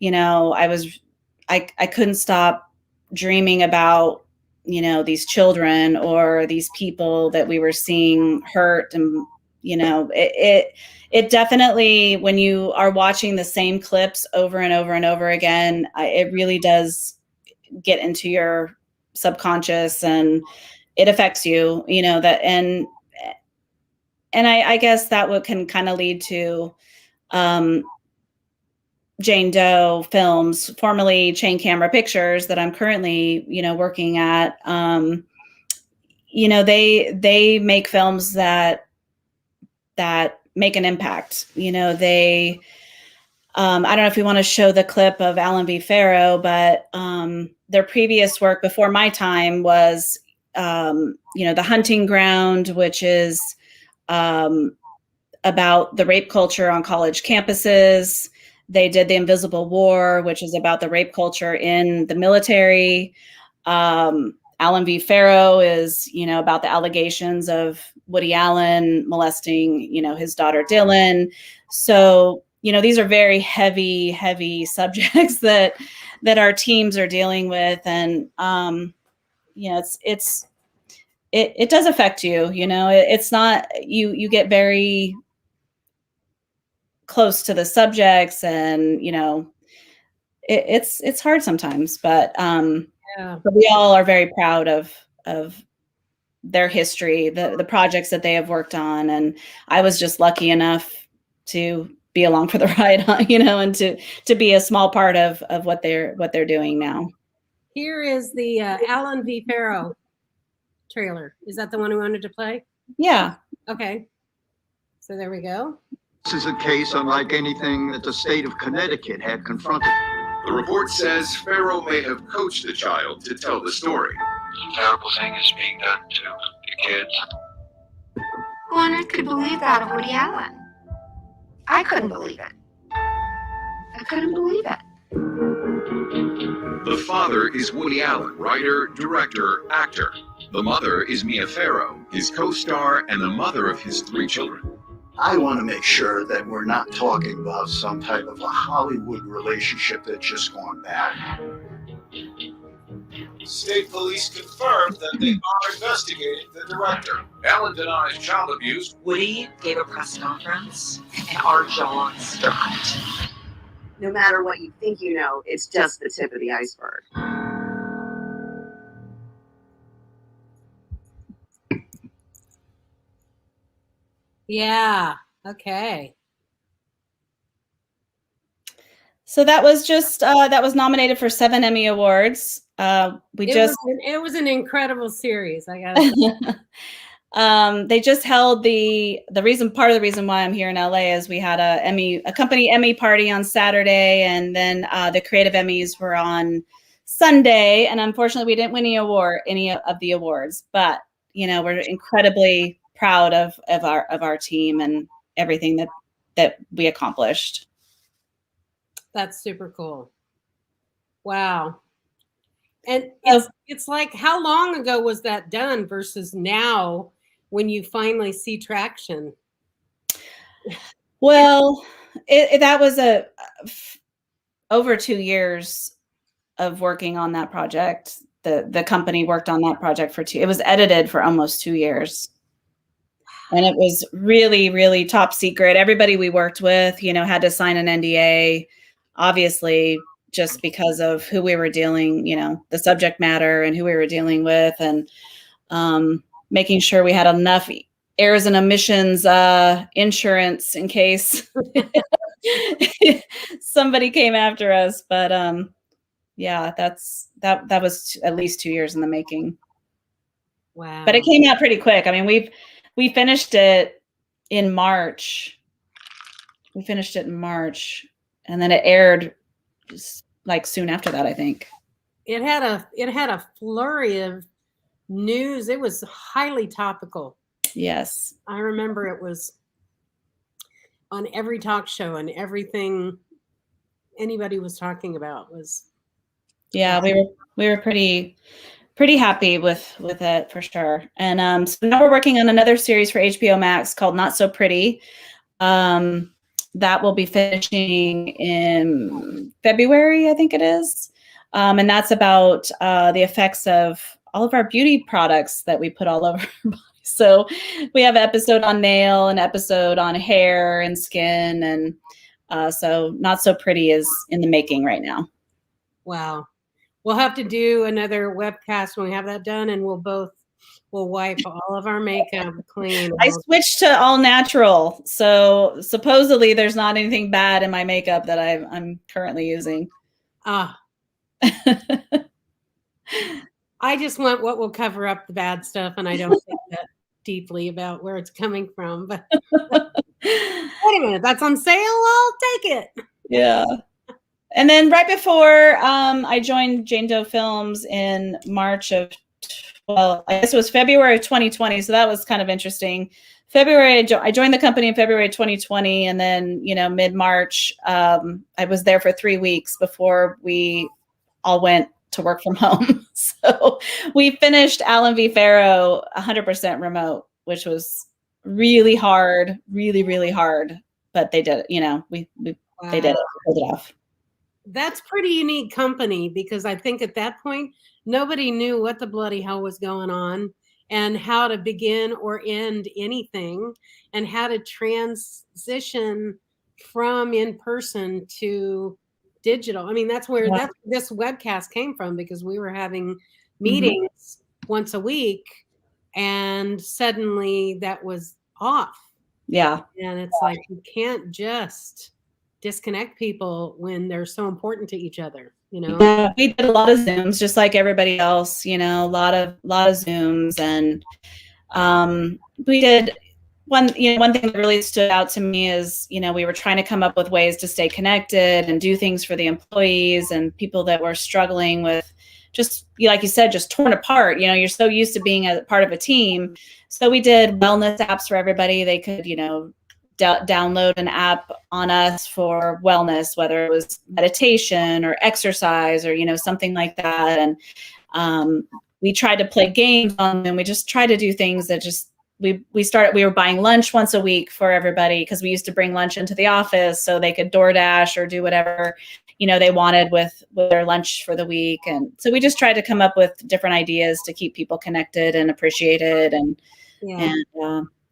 I couldn't stop dreaming about, these children or these people that we were seeing hurt. And, it definitely, when you are watching the same clips over and over and over again, it really does get into your subconscious, and it affects you, and I guess that can kind of lead to, Jane Doe Films, formerly Chain Camera Pictures, that I'm currently, working at. They make films that make an impact. I don't know if we want to show the clip of Alan V. Farrow, but their previous work before my time was, The Hunting Ground, which is about the rape culture on college campuses. They did The Invisible War, which is about the rape culture in the military. Alan V. Farrow is, about the allegations of Woody Allen molesting, his daughter Dylan. So, these are very heavy, heavy subjects that our teams are dealing with. And, it does affect you, it's not, you get very close to the subjects, and, it's hard sometimes, but we all are very proud of their history, the projects that they have worked on. And I was just lucky enough to be along for the ride, and to be a small part of what they're doing now. Here is the Alan V. Farrow trailer. Is that the one we wanted to play? Yeah. Okay. So there we go. This is a case unlike anything that the state of Connecticut had confronted. The report says Farrow may have coached the child to tell the story. Some terrible thing is being done to the kids. Who on earth could believe that of Woody Allen? I couldn't believe it. I couldn't believe it. The father is Woody Allen, writer, director, actor. The mother is Mia Farrow, his co-star and the mother of his 3 children. I want to make sure that we're not talking about some type of a Hollywood relationship that's just gone bad. State police confirmed that they are investigating the director. Ellen denies child abuse. Woody gave a press conference, and our jaws dropped. No matter what you think you know, it's just the tip of the iceberg. Yeah. Okay. So that was just that was nominated for 7 Emmy Awards. It was an incredible series. I guess. They just held part of the reason why I'm here in LA is we had a company Emmy party on Saturday, and then the creative Emmys were on Sunday. And unfortunately, we didn't win any of the awards. But we're incredibly proud of our team and everything that we accomplished. That's super cool. Wow. And it's like, how long ago was that done versus now when you finally see traction? Well, that was over 2 years of working on that project. The company worked on that project it was edited for almost 2 years. And it was really, really top secret. Everybody we worked with, had to sign an NDA, obviously, just because of who we were dealing, the subject matter and who we were dealing with, and making sure we had enough errors and omissions insurance in case somebody came after us. But yeah, that was at least 2 years in the making. Wow. But it came out pretty quick. I mean, we finished it in March. We finished it in March, and then it aired like soon after that, I think. It had a flurry of news. It was highly topical. Yes. I remember it was on every talk show, and everything anybody was talking about was. Yeah, we were pretty happy with it for sure. And so now we're working on another series for HBO Max called Not So Pretty. That will be finishing in February, I think it is. And that's about the effects of all of our beauty products that we put all over our body. So we have an episode on nail, an episode on hair and skin. And so Not So Pretty is in the making right now. Wow. We'll have to do another webcast when we have that done, and we'll wipe all of our makeup clean. I switched to all natural. So supposedly there's not anything bad in my makeup that I'm currently using. I just want what will cover up the bad stuff, and I don't think that deeply about where it's coming from. But wait a minute, that's on sale? I'll take it. Yeah. And then right before I joined Jane Doe Films in March of, I guess it was February of 2020. So that was kind of interesting. I joined the company in February 2020. And then, mid-March, I was there for 3 weeks before we all went to work from home. So we finished Alan v. Pharaoh 100% remote, which was really hard, really, really hard. But they did it, they did it, pulled it off. That's pretty unique company, because I think at that point, nobody knew what the bloody hell was going on and how to begin or end anything, and how to transition from in-person to digital. I mean, that's where this webcast came from, because we were having meetings once a week, and suddenly that was off. Yeah. And it's like, you can't just disconnect people when they're so important to each other, Yeah, we did a lot of Zooms, just like everybody else, a lot of Zooms. And we did one thing that really stood out to me is, we were trying to come up with ways to stay connected and do things for the employees and people that were struggling with just, like you said, just torn apart. You're so used to being a part of a team. So we did wellness apps for everybody. They could, download an app on us for wellness, whether it was meditation or exercise or, something like that. And we tried to play games on them. We just tried to do things that just we were buying lunch once a week for everybody, because we used to bring lunch into the office so they could DoorDash or do whatever, they wanted with their lunch for the week. And so we just tried to come up with different ideas to keep people connected and appreciated. And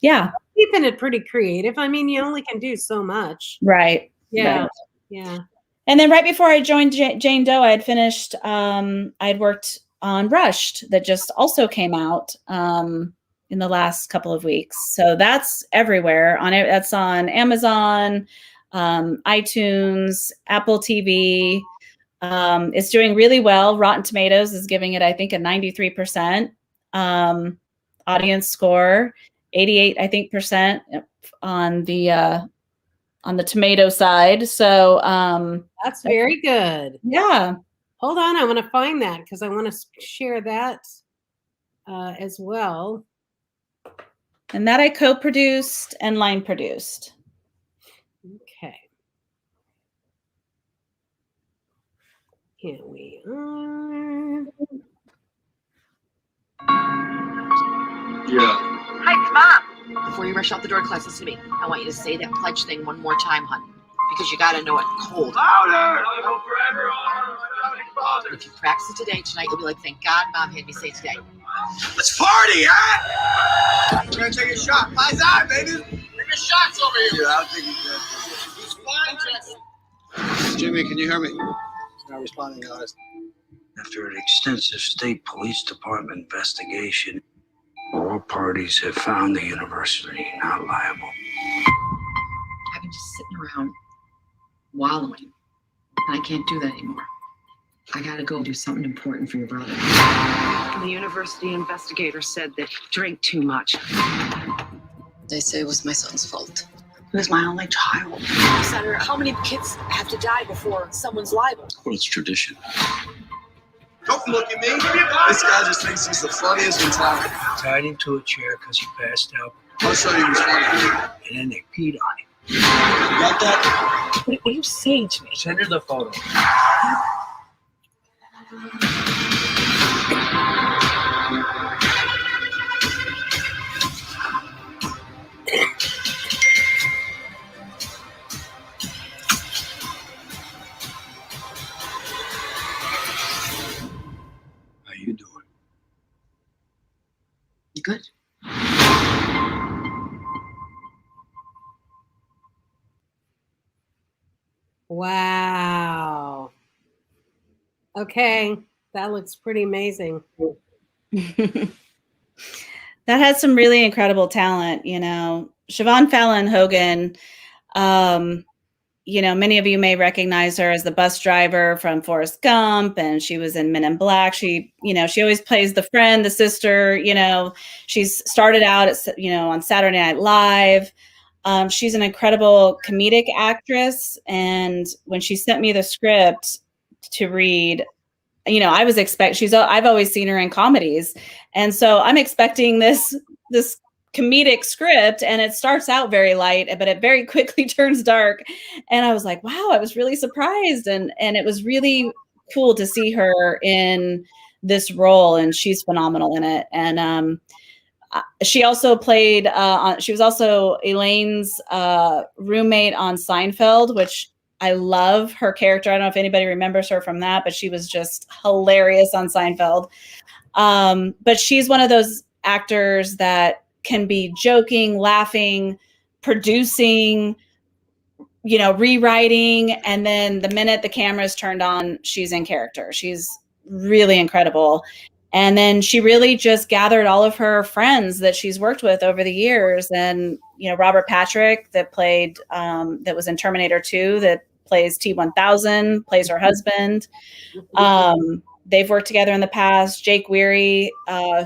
yeah. Keeping it pretty creative. I mean, you only can do so much. Right. Yeah. Right. Yeah. And then right before I joined Jane Doe, I had finished, I'd worked on Rushed, that just also came out in the last couple of weeks. So that's everywhere. That's on Amazon, iTunes, Apple TV. It's doing really well. Rotten Tomatoes is giving it, I think, a 93% audience score, 88, I think, percent on the tomato side. So that's very good. Yeah. Hold on, I want to find that because I want to share that as well. And that I co-produced and line produced. Okay. Here we are. Yeah. Hi, Mom. Before you rush out the door, class, listen to me. I want you to say that pledge thing one more time, hon. Because you gotta know it cold. Louder! Forever. If you practice it tonight, you'll be like, thank God Mom had me say it today. Let's party, huh? We're gonna take a shot. Eyes out, baby. Take a shots over here. Yeah, I think he's good. He's fine, Jackson. Jimmy, can you hear me? He's not responding, guys. After an extensive state police department investigation, all parties have found the university not liable. I've been just sitting around wallowing, and I can't do that anymore. I gotta go do something important for your brother. The university investigator said that he drank too much. They say it was my son's fault. He was my only child. Senator, how many kids have to die before someone's liable? Well, it's tradition. Don't look at me. This guy just thinks he's the funniest in town. Tied him to a chair because he passed out, I'll show you who's funny. and then they peed on him. You got that? What are you saying to me? Send her the photo. How you doing? You good? Wow. Okay, that looks pretty amazing. That has some really incredible talent, Siobhan Fallon Hogan, many of you may recognize her as the bus driver from Forrest Gump, and she was in Men in Black. She always plays the friend, the sister, she's started out on Saturday Night Live. She's an incredible comedic actress. And when she sent me the script to read, I was I've always seen her in comedies. And so I'm expecting this comedic script, and it starts out very light, but it very quickly turns dark. And I was like, wow, I was really surprised. And it was really cool to see her in this role, and she's phenomenal in it. And she also played, she was also Elaine's roommate on Seinfeld, which I love her character. I don't know if anybody remembers her from that, but she was just hilarious on Seinfeld. But she's one of those actors that can be joking, laughing, producing, rewriting. And then the minute the camera is turned on, she's in character. She's really incredible. And then she really just gathered all of her friends that she's worked with over the years. And, Robert Patrick that played, that was in Terminator 2, that plays T-1000, plays her husband. They've worked together in the past. Jake Weary,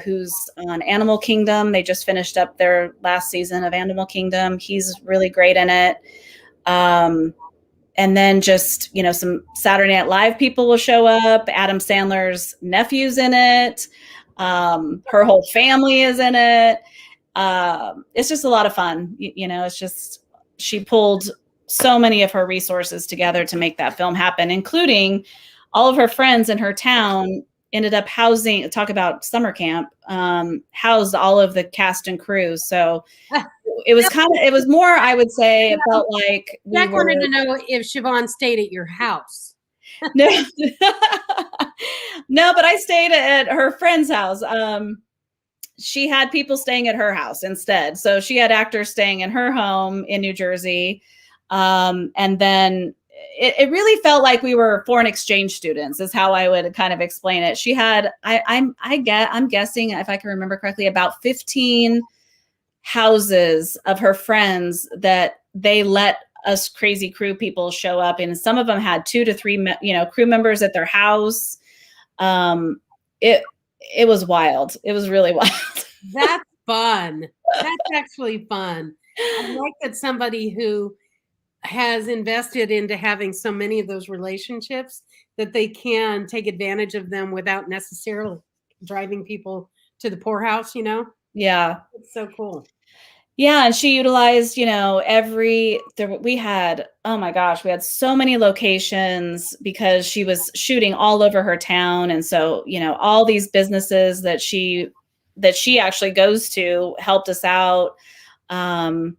who's on Animal Kingdom. They just finished up their last season of Animal Kingdom. He's really great in it. And then just, some Saturday Night Live people will show up. Adam Sandler's nephew's in it. Her whole family is in it. It's just a lot of fun. It's just, she pulled so many of her resources together to make that film happen, including all of her friends in her town ended up housing, talk about summer camp, housed all of the cast and crew. So it was it was more, I would say, it felt like Jack wanted to know if Siobhan stayed at your house. No, no, but I stayed at her friend's house. She had people staying at her house instead. So she had actors staying in her home in New Jersey. And then it really felt like we were foreign exchange students is how I would kind of explain it. She had, I'm guessing, if I can remember correctly, about 15 houses of her friends that they let us crazy crew people show up, and some of them had 2 to 3 crew members at their house. It was wild. It was really wild. That's fun. That's actually fun. I like that somebody who has invested into having so many of those relationships that they can take advantage of them without necessarily driving people to the poorhouse, Yeah. It's so cool. Yeah, and she utilized, we had, oh my gosh, we had so many locations because she was shooting all over her town. And so, all these businesses that she actually goes to helped us out. And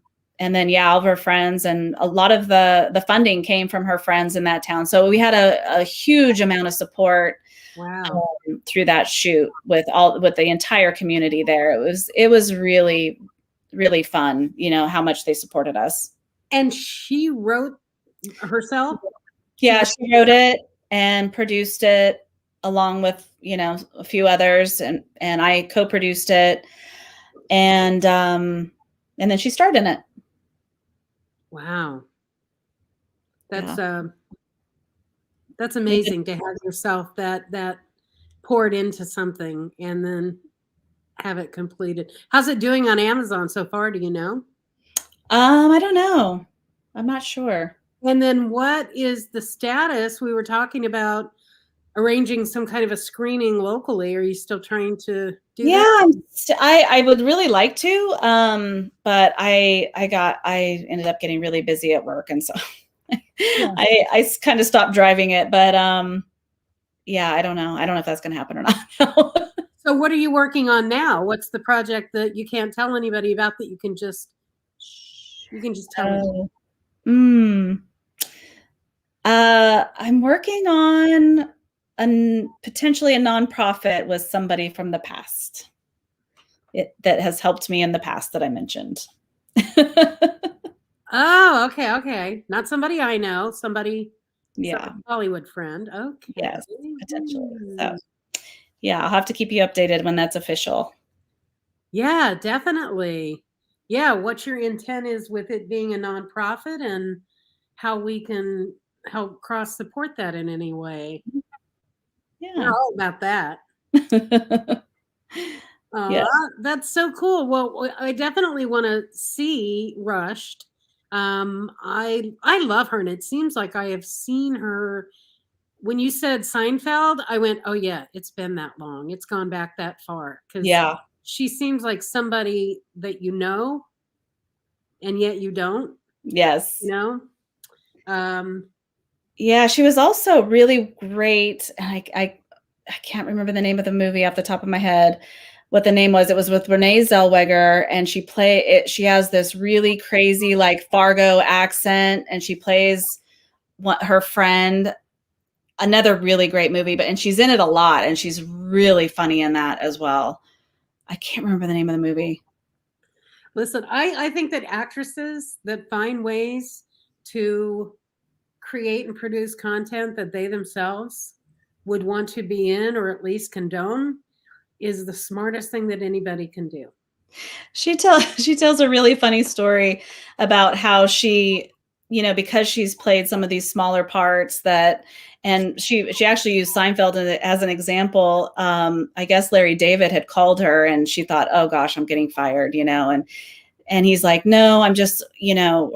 then, all of her friends, and a lot of the funding came from her friends in that town. So we had a huge amount of support. Wow. Through that shoot with the entire community there. It was really, really fun, how much they supported us. And she wrote herself? Yeah, she wrote it and produced it along with, a few others, and I co-produced it. And then she starred in it. Wow. That's amazing to have yourself that poured into something and then have it completed. How's it doing on Amazon so far? Do you know? I don't know. I'm not sure. And then what is the status? We were talking about arranging some kind of a screening locally. Are you still trying to do that? I would really like to, but I ended up getting really busy at work, and so I kind of stopped driving it. But I don't know. I don't know if that's going to happen or not. So what are you working on now? What's the project that you can't tell anybody about that you can just tell me? I'm working on potentially a nonprofit with somebody from the past that has helped me in the past that I mentioned. Oh, okay. Not somebody I know, somebody Hollywood friend. Okay. Yes, potentially. So, I'll have to keep you updated when that's official. Yeah, definitely. Yeah, what your intent is with it being a nonprofit and how we can help cross support that in any way. Yeah. We're all about that. That's so cool. Well, I definitely want to see Rushed. I love her, and it seems like I have seen her. When you said Seinfeld, I went, oh yeah, it's been that long. It's gone back that far. Because she seems like somebody that you know, and yet you don't. Yes. Yeah, she was also really great. I can't remember the name of the movie off the top of my head. What the name was. It was with Renee Zellweger, and she has this really crazy like Fargo accent, and she plays her friend. Another really great movie, and she's in it a lot, and she's really funny in that as well. I can't remember the name of the movie. Listen, I think that actresses that find ways to create and produce content that they themselves would want to be in or at least condone is the smartest thing that anybody can do. She tells a really funny story about how she, because she's played some of these smaller parts and she actually used Seinfeld as an example. I guess Larry David had called her and she thought, oh gosh, I'm getting fired, and he's like, no, I'm just,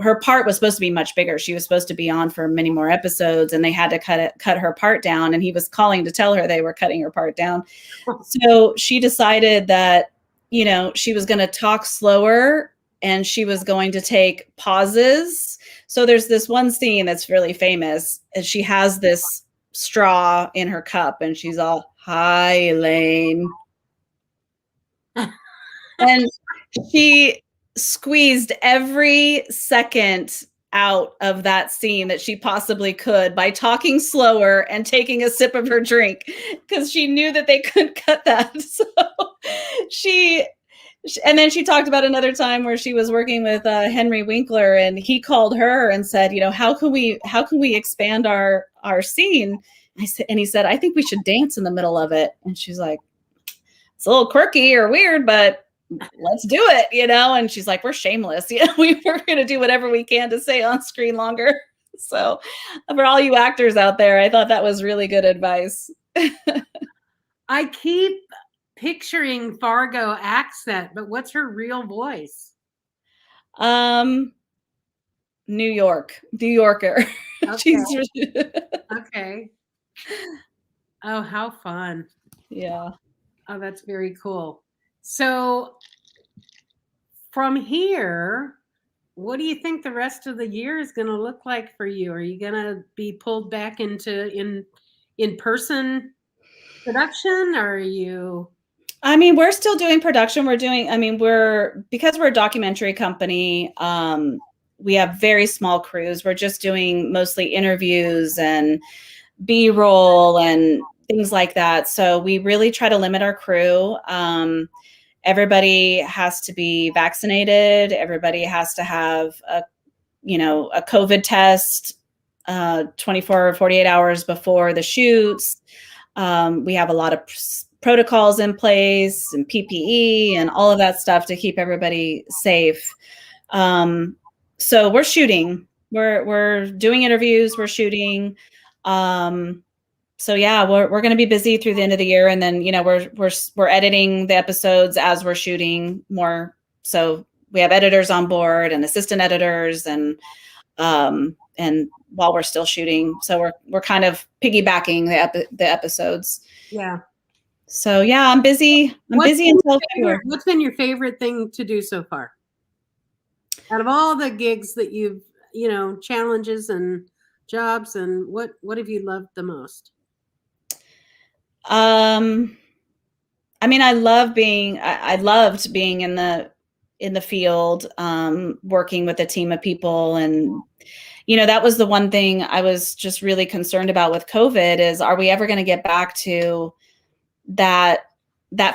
her part was supposed to be much bigger. She was supposed to be on for many more episodes, and they had to cut her part down. And he was calling to tell her they were cutting her part down. So she decided that, she was going to talk slower and she was going to take pauses. So there's this one scene that's really famous, and she has this straw in her cup, and she's all, "Hi, Elaine." And she squeezed every second out of that scene that she possibly could by talking slower and taking a sip of her drink, because she knew that they couldn't cut that. So she and then she talked about another time where she was working with Henry Winkler, and he called her and said, how can we expand our scene? And he said, I think we should dance in the middle of it. And she's like, it's a little quirky or weird, but let's do it, And she's like, we're shameless. We're going to do whatever we can to stay on screen longer. So for all you actors out there, I thought that was really good advice. I keep picturing Fargo accent, but what's her real voice? New Yorker. Okay. Okay. Oh, how fun. Yeah. Oh, that's very cool. So from here, what do you think the rest of the year is going to look like for you? Are you going to be pulled back into in-person production? Or are you? I mean, we're still doing production. Because we're a documentary company, we have very small crews. We're just doing mostly interviews and B-roll and things like that. So we really try to limit our crew. Everybody has to be vaccinated. Everybody has to have a COVID test 24 or 48 hours before the shoots. We have a lot of protocols in place and PPE and all of that stuff to keep everybody safe. So we're shooting. We're doing interviews. We're shooting. So yeah, we're going to be busy through the end of the year, and then we're editing the episodes as we're shooting more. So we have editors on board and assistant editors, and while we're still shooting, so we're kind of piggybacking the episodes. Yeah. So yeah, I'm busy. I'm busy until February. What's been your favorite thing to do so far? Out of all the gigs that you've, challenges and jobs, and what have you loved the most? I loved being in the field, working with a team of people. And, that was the one thing I was just really concerned about with COVID is, are we ever going to get back to that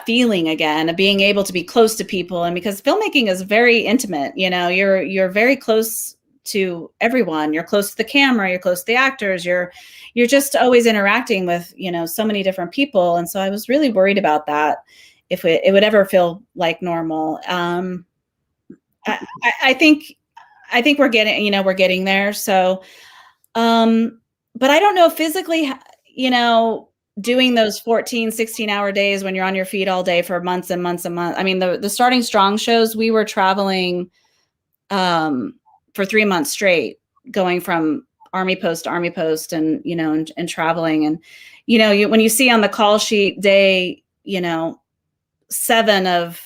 feeling again of being able to be close to people? And because filmmaking is very intimate, you're very close to everyone. You're close to the camera, you're close to the actors, you're just always interacting with, so many different people. And so I was really worried about that, if it would ever feel like normal. I think we're getting there. So, but I don't know physically, doing those 14, 16-hour days when you're on your feet all day for months and months and months. I mean, the Starting Strong shows, we were traveling for 3 months straight, going from army post to army post, and and traveling. And when you see on the call sheet day 7 of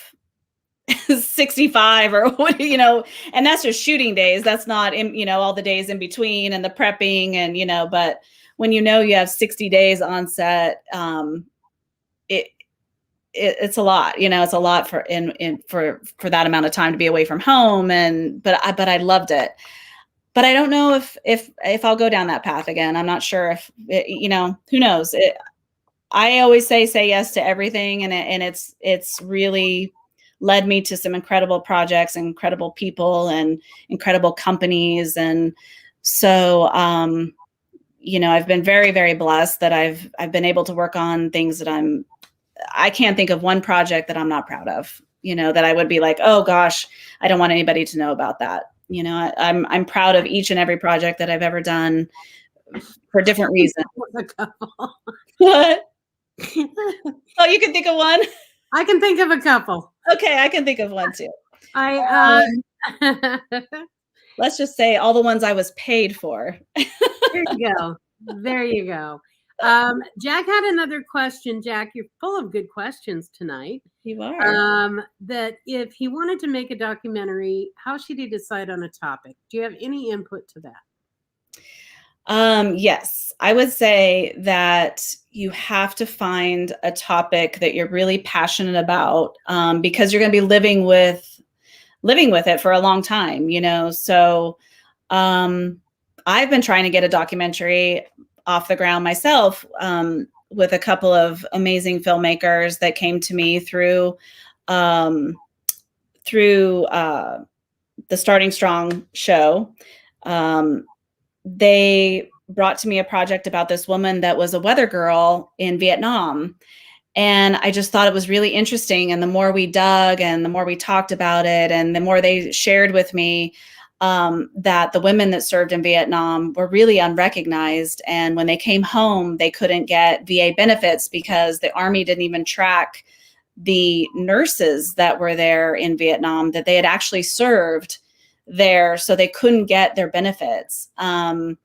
65 or what, and that's just shooting days. That's not all the days in between and the prepping and but when you have 60 days on set, it's a lot. It's a lot for that amount of time to be away from home. But I loved it. But I don't know if I'll go down that path again. I'm not sure if who knows. I always say yes to everything, and it's really led me to some incredible projects, incredible people, and incredible companies. And so I've been very, very blessed that I've been able to work on things that I can't think of one project that I'm not proud of, that I would be like, oh gosh, I don't want anybody to know about that. I'm proud of each and every project that I've ever done for different reasons. What? Oh, you can think of one? I can think of a couple. Okay, I can think of one too. Let's just say all the ones I was paid for. There you go. There you go. Jack had another question. Jack, you're full of good questions tonight. You are. That if he wanted to make a documentary, how should he decide on a topic? Do you have any input to that? Yes, I would say that you have to find a topic that you're really passionate about, because you're going to be living with it for a long time, you know. So I've been trying to get a documentary off the ground myself, with a couple of amazing filmmakers that came to me through the Starting Strong show. They brought to me a project about this woman that was a weather girl in Vietnam. And I just thought it was really interesting. And the more we dug and the more we talked about it, and the more they shared with me, that the women that served in Vietnam were really unrecognized. And when they came home, they couldn't get VA benefits because the Army didn't even track the nurses that were there in Vietnam, that they had actually served there, so they couldn't get their benefits. And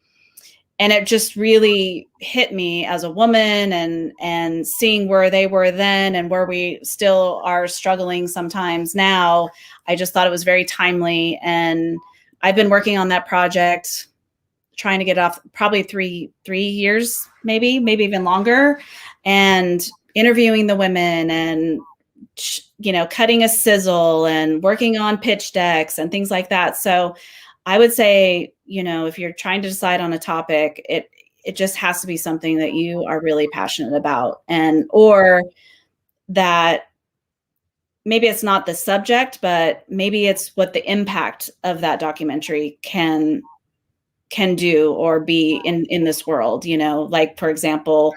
it just really hit me as a woman, and seeing where they were then and where we still are struggling sometimes now. I just thought it was very timely, and I've been working on that project, trying to get off probably three years, maybe even longer, and interviewing the women, and cutting a sizzle and working on pitch decks and things like that. So I would say, if you're trying to decide on a topic, it just has to be something that you are really passionate about, or that maybe it's not the subject, but maybe it's what the impact of that documentary can do or be in this world. Like, for example,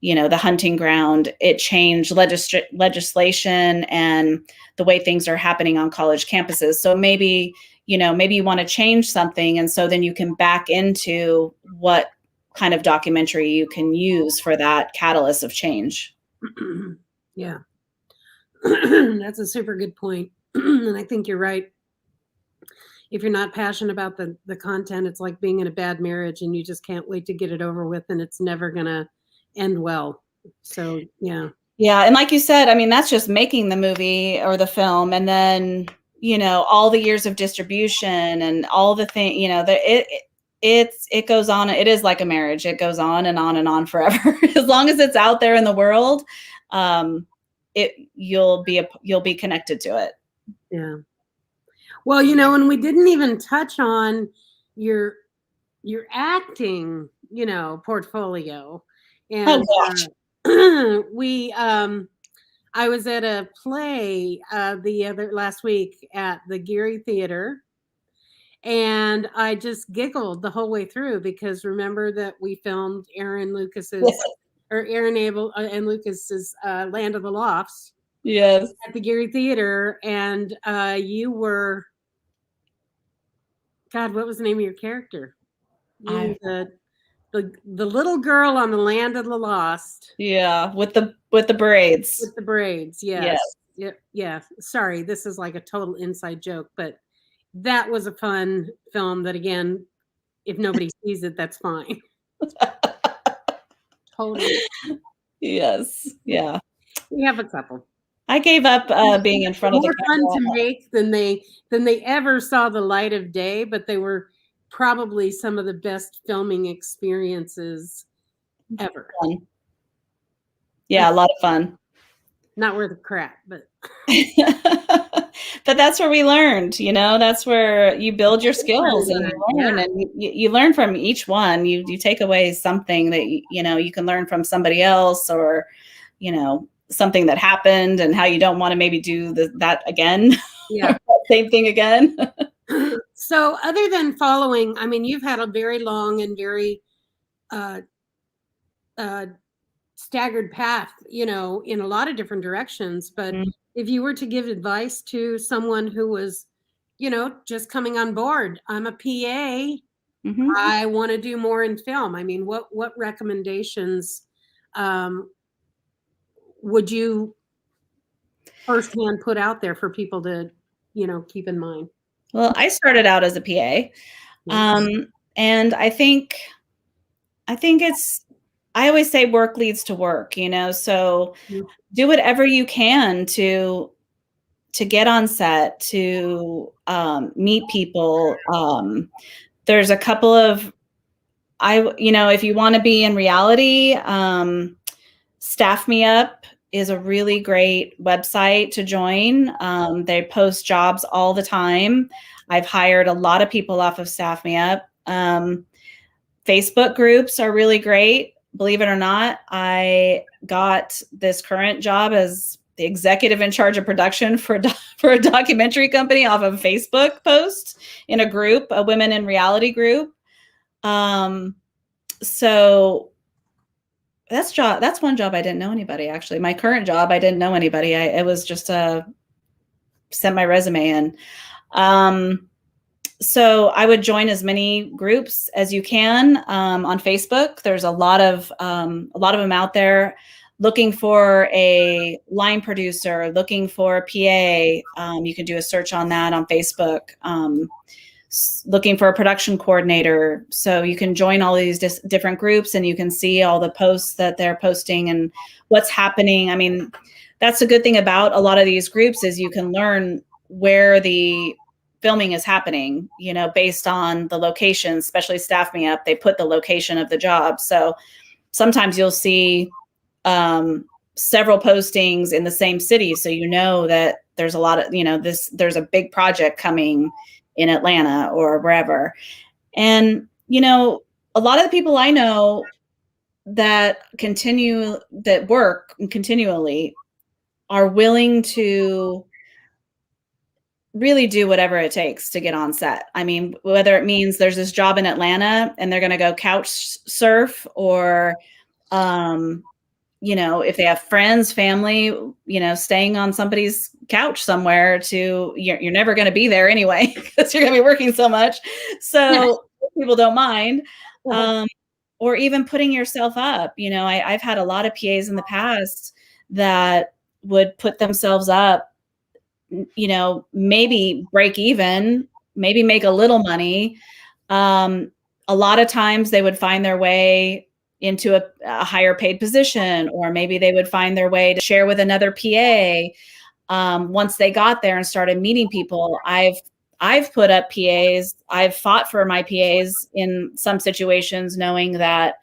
the hunting ground, it changed legislation and the way things are happening on college campuses. So maybe you want to change something. And so then you can back into what kind of documentary you can use for that catalyst of change. Yeah. That's a super good point. And I think you're right. If you're not passionate about the content, it's like being in a bad marriage and you just can't wait to get it over with, and it's never going to end well. So, yeah. Yeah. And like you said, I mean, that's just making the movie or the film. And then, all the years of distribution and all the thing, it goes on. It is like a marriage. It goes on and on forever. As long as it's out there in the world, you'll be connected to it. Yeah. Well, and we didn't even touch on your acting, portfolio. And I was at a play last week at the Geary Theater, and I just giggled the whole way through, because remember that we filmed Aaron Abel and Lucas's Land of the Lofts. Yes. At the Geary Theater, and you were, God, what was the name of your character? You were the little girl on the Land of the Lost. Yeah, with the braids. With the braids, yes. Yeah. Sorry, this is like a total inside joke, but that was a fun film that, again, if nobody sees it, that's fine. Totally. Yes. Yeah. We have a couple. I gave up being in front of the camera. More fun to make than they ever saw the light of day, but they were probably some of the best filming experiences ever. Fun. Yeah, a lot of fun. Not worth a crap, but but that's where we learned. That's where you build your skills and you learn, and you learn from each one. You take away something that you can learn from somebody else, or something that happened and how you don't want to maybe do that again. Yeah. Same thing again. So other than following, I mean, you've had a very long and very staggered path, in a lot of different directions. But if you were to give advice to someone who was, just coming on board, I'm a PA, I want to do more in film. I mean, what recommendations would you firsthand put out there for people to, keep in mind? Well, I started out as a PA. And I think I always say work leads to work, so do whatever you can to get on set, to meet people. There's a couple of if you want to be in reality, Staff Me Up is a really great website to join. They post jobs all the time. I've hired a lot of people off of Staff Me Up. Facebook groups are really great. Believe it or not, I got this current job as the executive in charge of production for a documentary company off of Facebook post in a group, a women in reality group. So that's one job I didn't know anybody, actually. My current job, I didn't know anybody. It was just sent my resume in. So I would join as many groups as you can on Facebook. There's a lot of them out there looking for a line producer, looking for a PA. You can do a search on that on Facebook. Looking for a production coordinator. So you can join all these different groups and you can see all the posts that they're posting and what's happening. I mean, that's a good thing about a lot of these groups is you can learn where the filming is happening, based on the location, especially Staff Me Up. They put the location of the job. So sometimes you'll see several postings in the same city. So that there's a lot of, there's a big project coming in Atlanta or wherever. And, a lot of the people I know that work continually are willing to really do whatever it takes to get on set. I mean, whether it means there's this job in Atlanta and they're going to go couch surf or, if they have friends, family, staying on somebody's couch somewhere you're never going to be there anyway, because you're going to be working so much. So people don't mind. Or even putting yourself up. I've had a lot of PAs in the past that would put themselves up, maybe break even, maybe make a little money. A lot of times they would find their way into a higher paid position, or maybe they would find their way to share with another PA. Once they got there and started meeting people, I've put up PAs. I've fought for my PAs in some situations, knowing that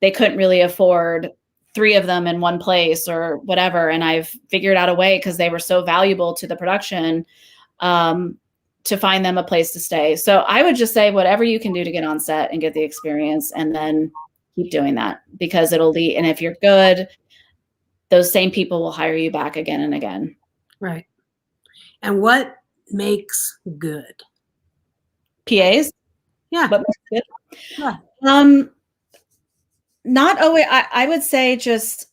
they couldn't really afford 3 of them in one place or whatever. And I've figured out a way, because they were so valuable to the production, to find them a place to stay. So I would just say whatever you can do to get on set and get the experience, and then keep doing that, because it'll lead. And if you're good, those same people will hire you back again and again. Right. And what makes good? PAs? Yeah. What makes good? Yeah. Not always. I would say just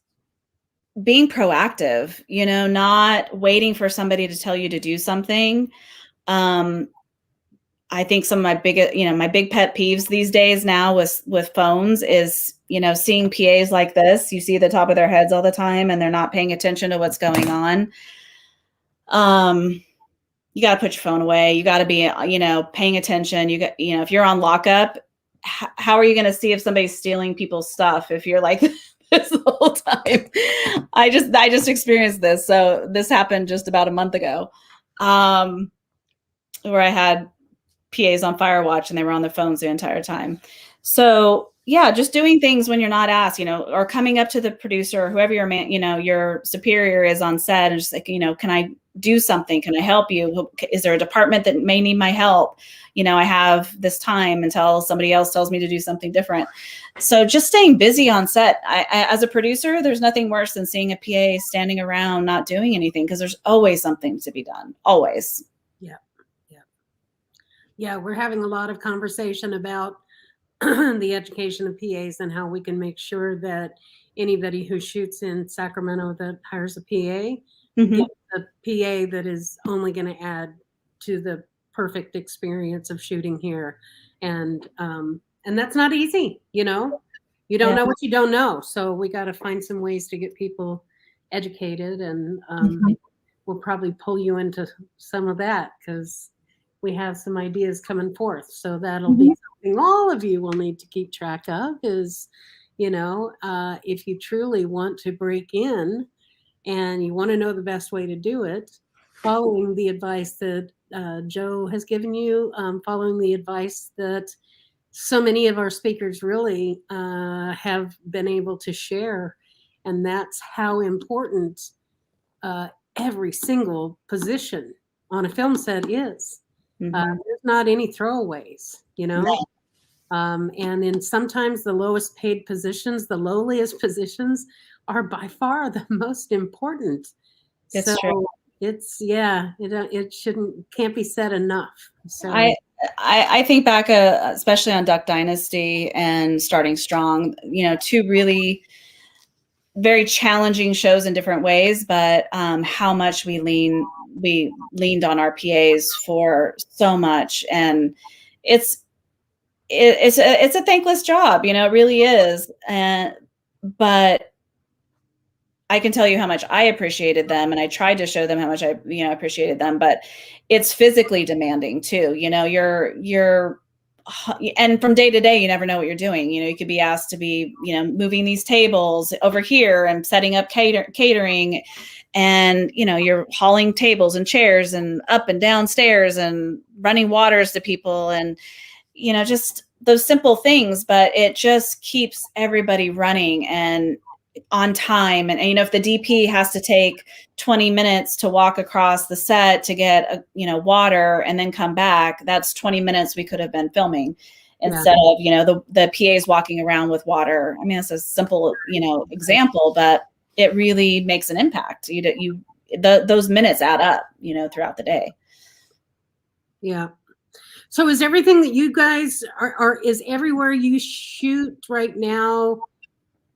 being proactive, not waiting for somebody to tell you to do something. I think some of my big pet peeves these days now with phones is, seeing PAs like this. You see the top of their heads all the time and they're not paying attention to what's going on. You got to put your phone away. You got to be, paying attention. If you're on lockup, how are you going to see if somebody's stealing people's stuff if you're like this the whole time? I just experienced this. So this happened just about a month ago, where I had PAs on fire watch and they were on their phones the entire time. So yeah, just doing things when you're not asked, or coming up to the producer or whoever your superior is on set and just like, can I do something? Can I help you? Is there a department that may need my help? I have this time until somebody else tells me to do something different. So just staying busy on set. As a producer, there's nothing worse than seeing a PA standing around not doing anything, because there's always something to be done. Always. Yeah, we're having a lot of conversation about the education of PAs and how we can make sure that anybody who shoots in Sacramento that hires a PA gets a PA that is only going to add to the perfect experience of shooting here. And that's not easy, You don't know what you don't know. So we got to find some ways to get people educated, and we'll probably pull you into some of that, because we have some ideas coming forth. So that'll be something all of you will need to keep track of is, if you truly want to break in and you want to know the best way to do it, following the advice that Joe has given you, following the advice that so many of our speakers really have been able to share, and that's how important every single position on a film set is. There's not any throwaways, you know. No. And in sometimes the lowest paid positions, the lowliest positions are by far the most important. It's so true. it's it can't be said enough. So I think back, especially on Duck Dynasty and Starting Strong, you know, two really very challenging shows in different ways, but how much we leaned on our PAs for so much, and it's a thankless job, you know, it really is. But I can tell you how much I appreciated them, and I tried to show them how much I, you know, appreciated them, but it's physically demanding too. You know, and from day to day, you never know what you're doing. You know, you could be asked to be, you know, moving these tables over here and setting up catering, and, you know, you're hauling tables and chairs and up and down stairs and running waters to people, and, you know, just those simple things, but it just keeps everybody running and on time. And you know, if the DP has to take 20 minutes to walk across the set to get water and then come back, that's 20 minutes we could have been filming instead of, you know, the PAs walking around with water. I mean, it's a simple, you know, example, but it really makes an impact. Those minutes add up, you know, throughout the day. Yeah. So is everything that you guys is everywhere you shoot right now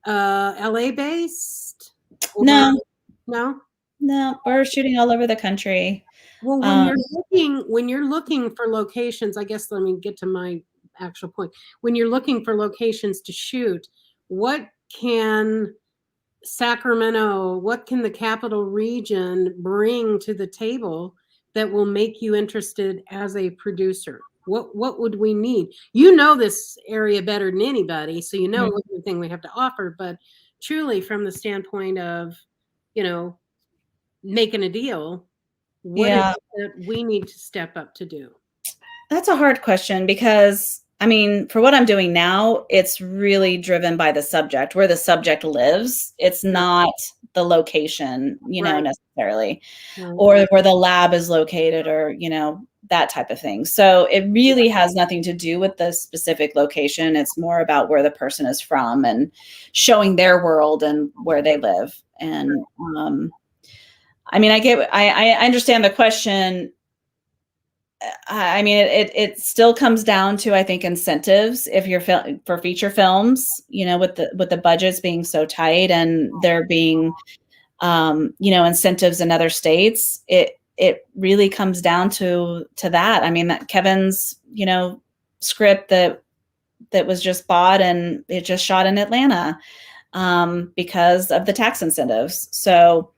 LA based? No, we're shooting all over the country. Well, when you're looking for locations, I guess, let me get to my actual point. When you're looking for locations to shoot, what can Sacramento, what can the capital region bring to the table that will make you interested as a producer? What would we need? You know this area better than anybody, so you know everything we have to offer, but truly from the standpoint of, you know, making a deal, what is it that we need to step up to do? That's a hard question, because I mean, for what I'm doing now, it's really driven by the subject, where the subject lives. It's not the location, you know, necessarily, or where the lab is located, or, you know, that type of thing. So it really has nothing to do with the specific location. It's more about where the person is from and showing their world and where they live. And I mean, I understand the question. I mean, it still comes down to, I think, incentives. If you're for feature films, you know, with the budgets being so tight and there being, you know, incentives in other states, it really comes down to that. I mean, that Kevin's, you know, script that was just bought and it just shot in Atlanta because of the tax incentives. So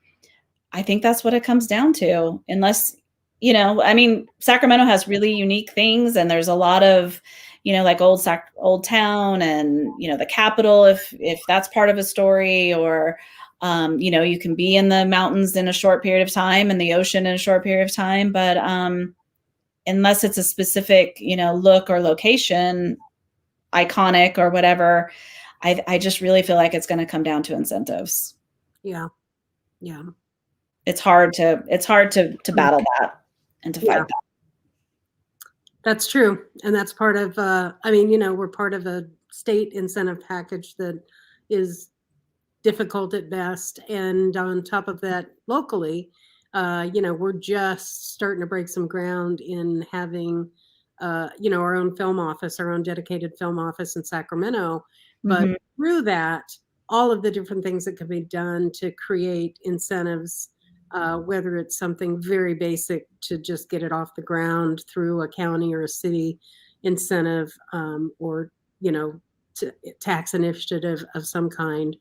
I think that's what it comes down to, unless, you know, I mean, Sacramento has really unique things, and there's a lot of, you know, like Old Town and, you know, the Capitol, if that's part of a story, or, you know, you can be in the mountains in a short period of time and the ocean in a short period of time. But unless it's a specific, you know, look or location, iconic or whatever, I just really feel like it's going to come down to incentives. Yeah. Yeah. It's hard to battle that and to fight that. That's true. And that's part of, I mean, you know, we're part of a state incentive package that is difficult at best. And on top of that, locally, you know, we're just starting to break some ground in having, you know, our own film office, our own dedicated film office in Sacramento. But through that, all of the different things that can be done to create incentives, whether it's something very basic to just get it off the ground through a county or a city incentive, or, you know, tax initiative of some kind,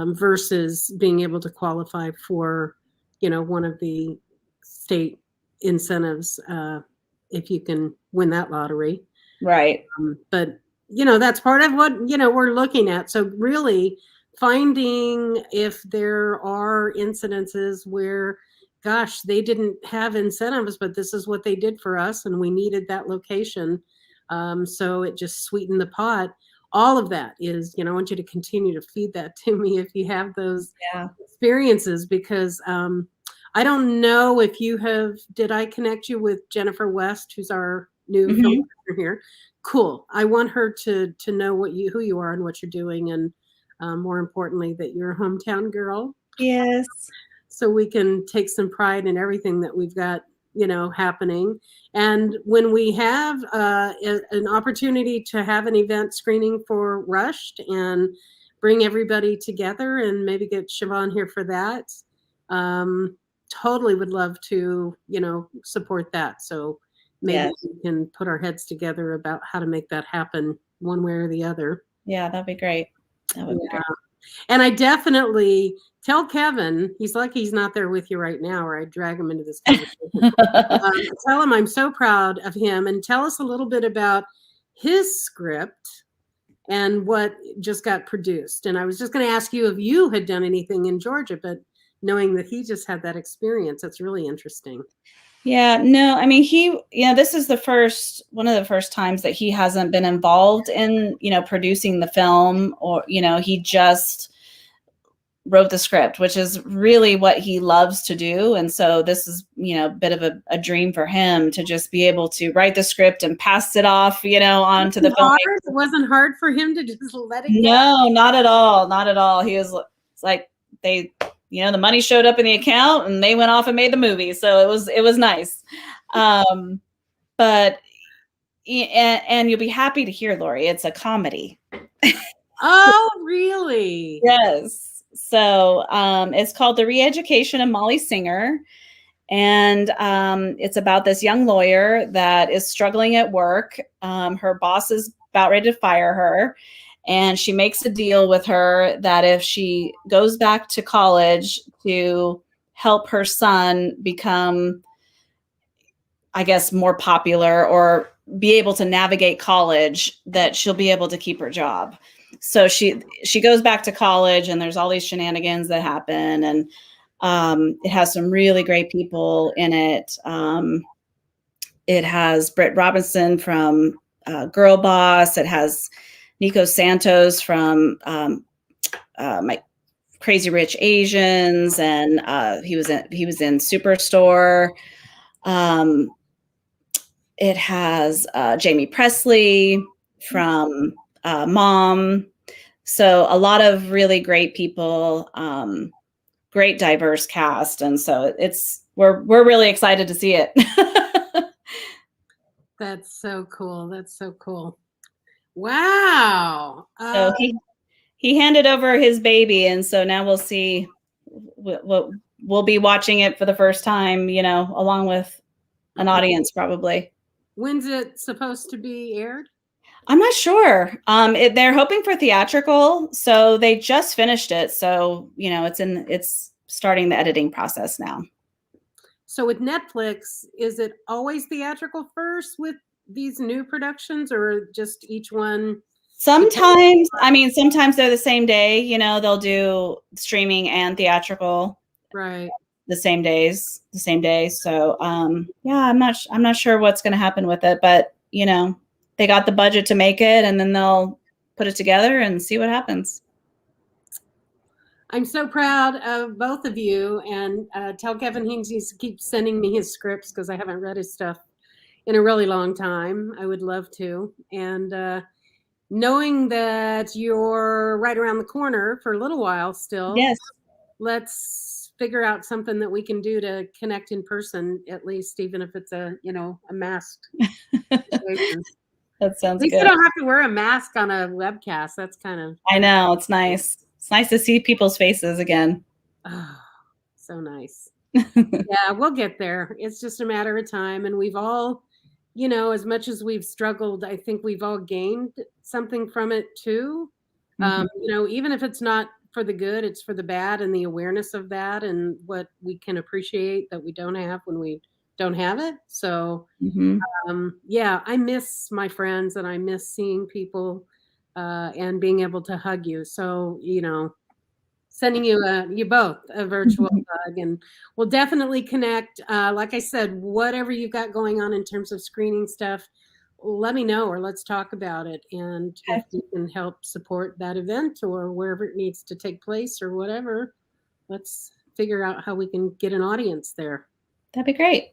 versus being able to qualify for, you know, one of the state incentives, if you can win that lottery. Right. But, you know, that's part of what, you know, we're looking at. So really finding if there are incidences where, gosh, they didn't have incentives, but this is what they did for us and we needed that location. So it just sweetened the pot. All of that is, I want you to continue to feed that to me if you have those experiences, because I don't know if you have, did I connect you with Jennifer West, who's our new film director here? Cool. I want her to know who you are and what you're doing, and more importantly, that you're a hometown girl. Yes. So we can take some pride in everything that we've got, happening. And when we have an opportunity to have an event screening for Rushed and bring everybody together, and maybe get Siobhan here for that, totally would love to, support that. So maybe we can put our heads together about how to make that happen one way or the other. Yeah, that'd be great. That would be great. And I definitely tell Kevin, he's lucky he's not there with you right now, or I'd drag him into this conversation. Tell him I'm so proud of him, and tell us a little bit about his script and what just got produced. And I was just going to ask you if you had done anything in Georgia, but knowing that he just had that experience, that's really interesting. Yeah, no, I mean, this is one of the first times that he hasn't been involved in, producing the film, or, he just wrote the script, which is really what he loves to do. And so this is, a bit of a dream for him to just be able to write the script and pass it off, on to the film. It wasn't hard for him to just let it go. No, not at all. Not at all. It's like the money showed up in the account and they went off and made the movie. So it was nice. But you'll be happy to hear, Lori, it's a comedy. Oh, really? Yes. So it's called The Re-Education of Molly Singer. And it's about this young lawyer that is struggling at work. Her boss is about ready to fire her. And she makes a deal with her that if she goes back to college to help her son become, I guess, more popular or be able to navigate college, that she'll be able to keep her job. So she goes back to college, and there's all these shenanigans that happen. And it has some really great people in it. It has Britt Robinson from Girl Boss. It has Nico Santos from My Crazy Rich Asians, and he was in Superstore. It has Jamie Presley from Mom. So a lot of really great people, great diverse cast, and so we're really excited to see it. That's so cool. That's so cool. Wow. So he handed over his baby, and so now we'll see. We'll be watching it for the first time, along with an audience probably. When's it supposed to be aired? I'm not sure. They're hoping for theatrical, so they just finished it. So it's starting the editing process now. So with Netflix, is it always theatrical first with these new productions, or just each one? Sometimes they're the same day. They'll do streaming and theatrical, right? The same day. So yeah, I'm not sure what's going to happen with it, but they got the budget to make it, and then they'll put it together and see what happens. I'm so proud of both of you, and tell Kevin he needs to keep sending me his scripts, because I haven't read his stuff in a really long time. I would love to. And knowing that you're right around the corner for a little while still, yes, let's figure out something that we can do to connect in person, at least, even if it's a masked situation. That sounds good. At least you don't have to wear a mask on a webcast. That's kind of... I know. It's nice. It's nice to see people's faces again. Oh, so nice. Yeah, we'll get there. It's just a matter of time. And we've all, as much as we've struggled, I think we've all gained something from it too. Even if it's not for the good, it's for the bad, and the awareness of that, and what we can appreciate that we don't have when we don't have it. So yeah, I miss my friends, and I miss seeing people and being able to hug you. So, sending you both a virtual hug, and we'll definitely connect. Like I said, whatever you've got going on in terms of screening stuff, let me know, or let's talk about it. And Okay. if you can help support that event or wherever it needs to take place or whatever, let's figure out how we can get an audience there. That'd be great.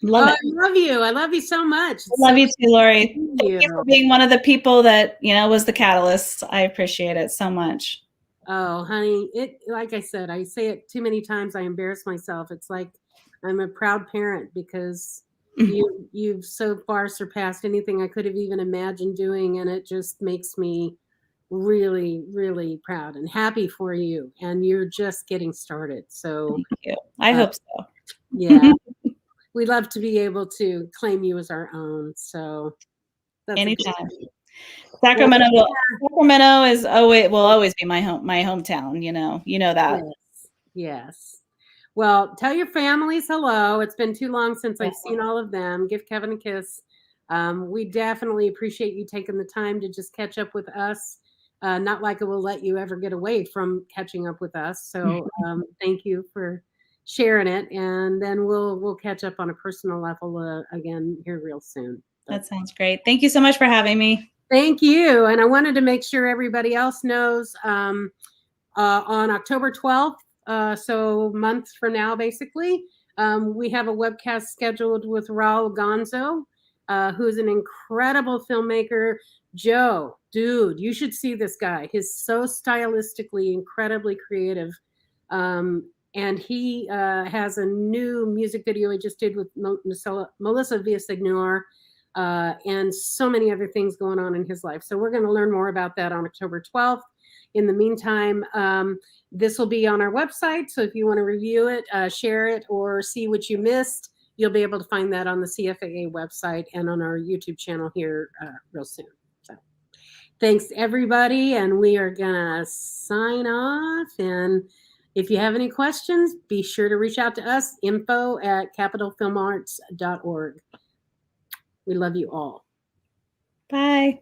Love Oh, it. I love you. I love you so much. It's Love so you too, Lori. nice to meet Thank you for being one of the people that, was the catalyst. I appreciate it so much. Oh, honey, like I said, I say it too many times. I embarrass myself. It's like I'm a proud parent because you've so far surpassed anything I could have even imagined doing, and it just makes me really, really proud and happy for you. And you're just getting started. So Thank you. I hope so. Yeah, we love to be able to claim you as our own. So that's Anytime. Sacramento is will always be my hometown. You know that. Yes. Well, tell your families hello. It's been too long since I've seen all of them. Give Kevin a kiss. We definitely appreciate you taking the time to just catch up with us. Not like it will let you ever get away from catching up with us. So thank you for sharing it, and then we'll catch up on a personal level again here real soon. That sounds great. Thank you so much for having me. Thank you. And I wanted to make sure everybody else knows on October 12th, so a month from now, basically, we have a webcast scheduled with Raul Gonzo, who's an incredible filmmaker. Joe, dude, you should see this guy. He's so stylistically incredibly creative. And he has a new music video he just did with Melissa Villaseñor. And so many other things going on in his life. So we're going to learn more about that on October 12th. In the meantime, this will be on our website. So if you want to review it, share it, or see what you missed, you'll be able to find that on the CFAA website and on our YouTube channel here real soon. So thanks, everybody. And we are going to sign off. And if you have any questions, be sure to reach out to us, info@capitalfilmarts.org. We love you all. Bye.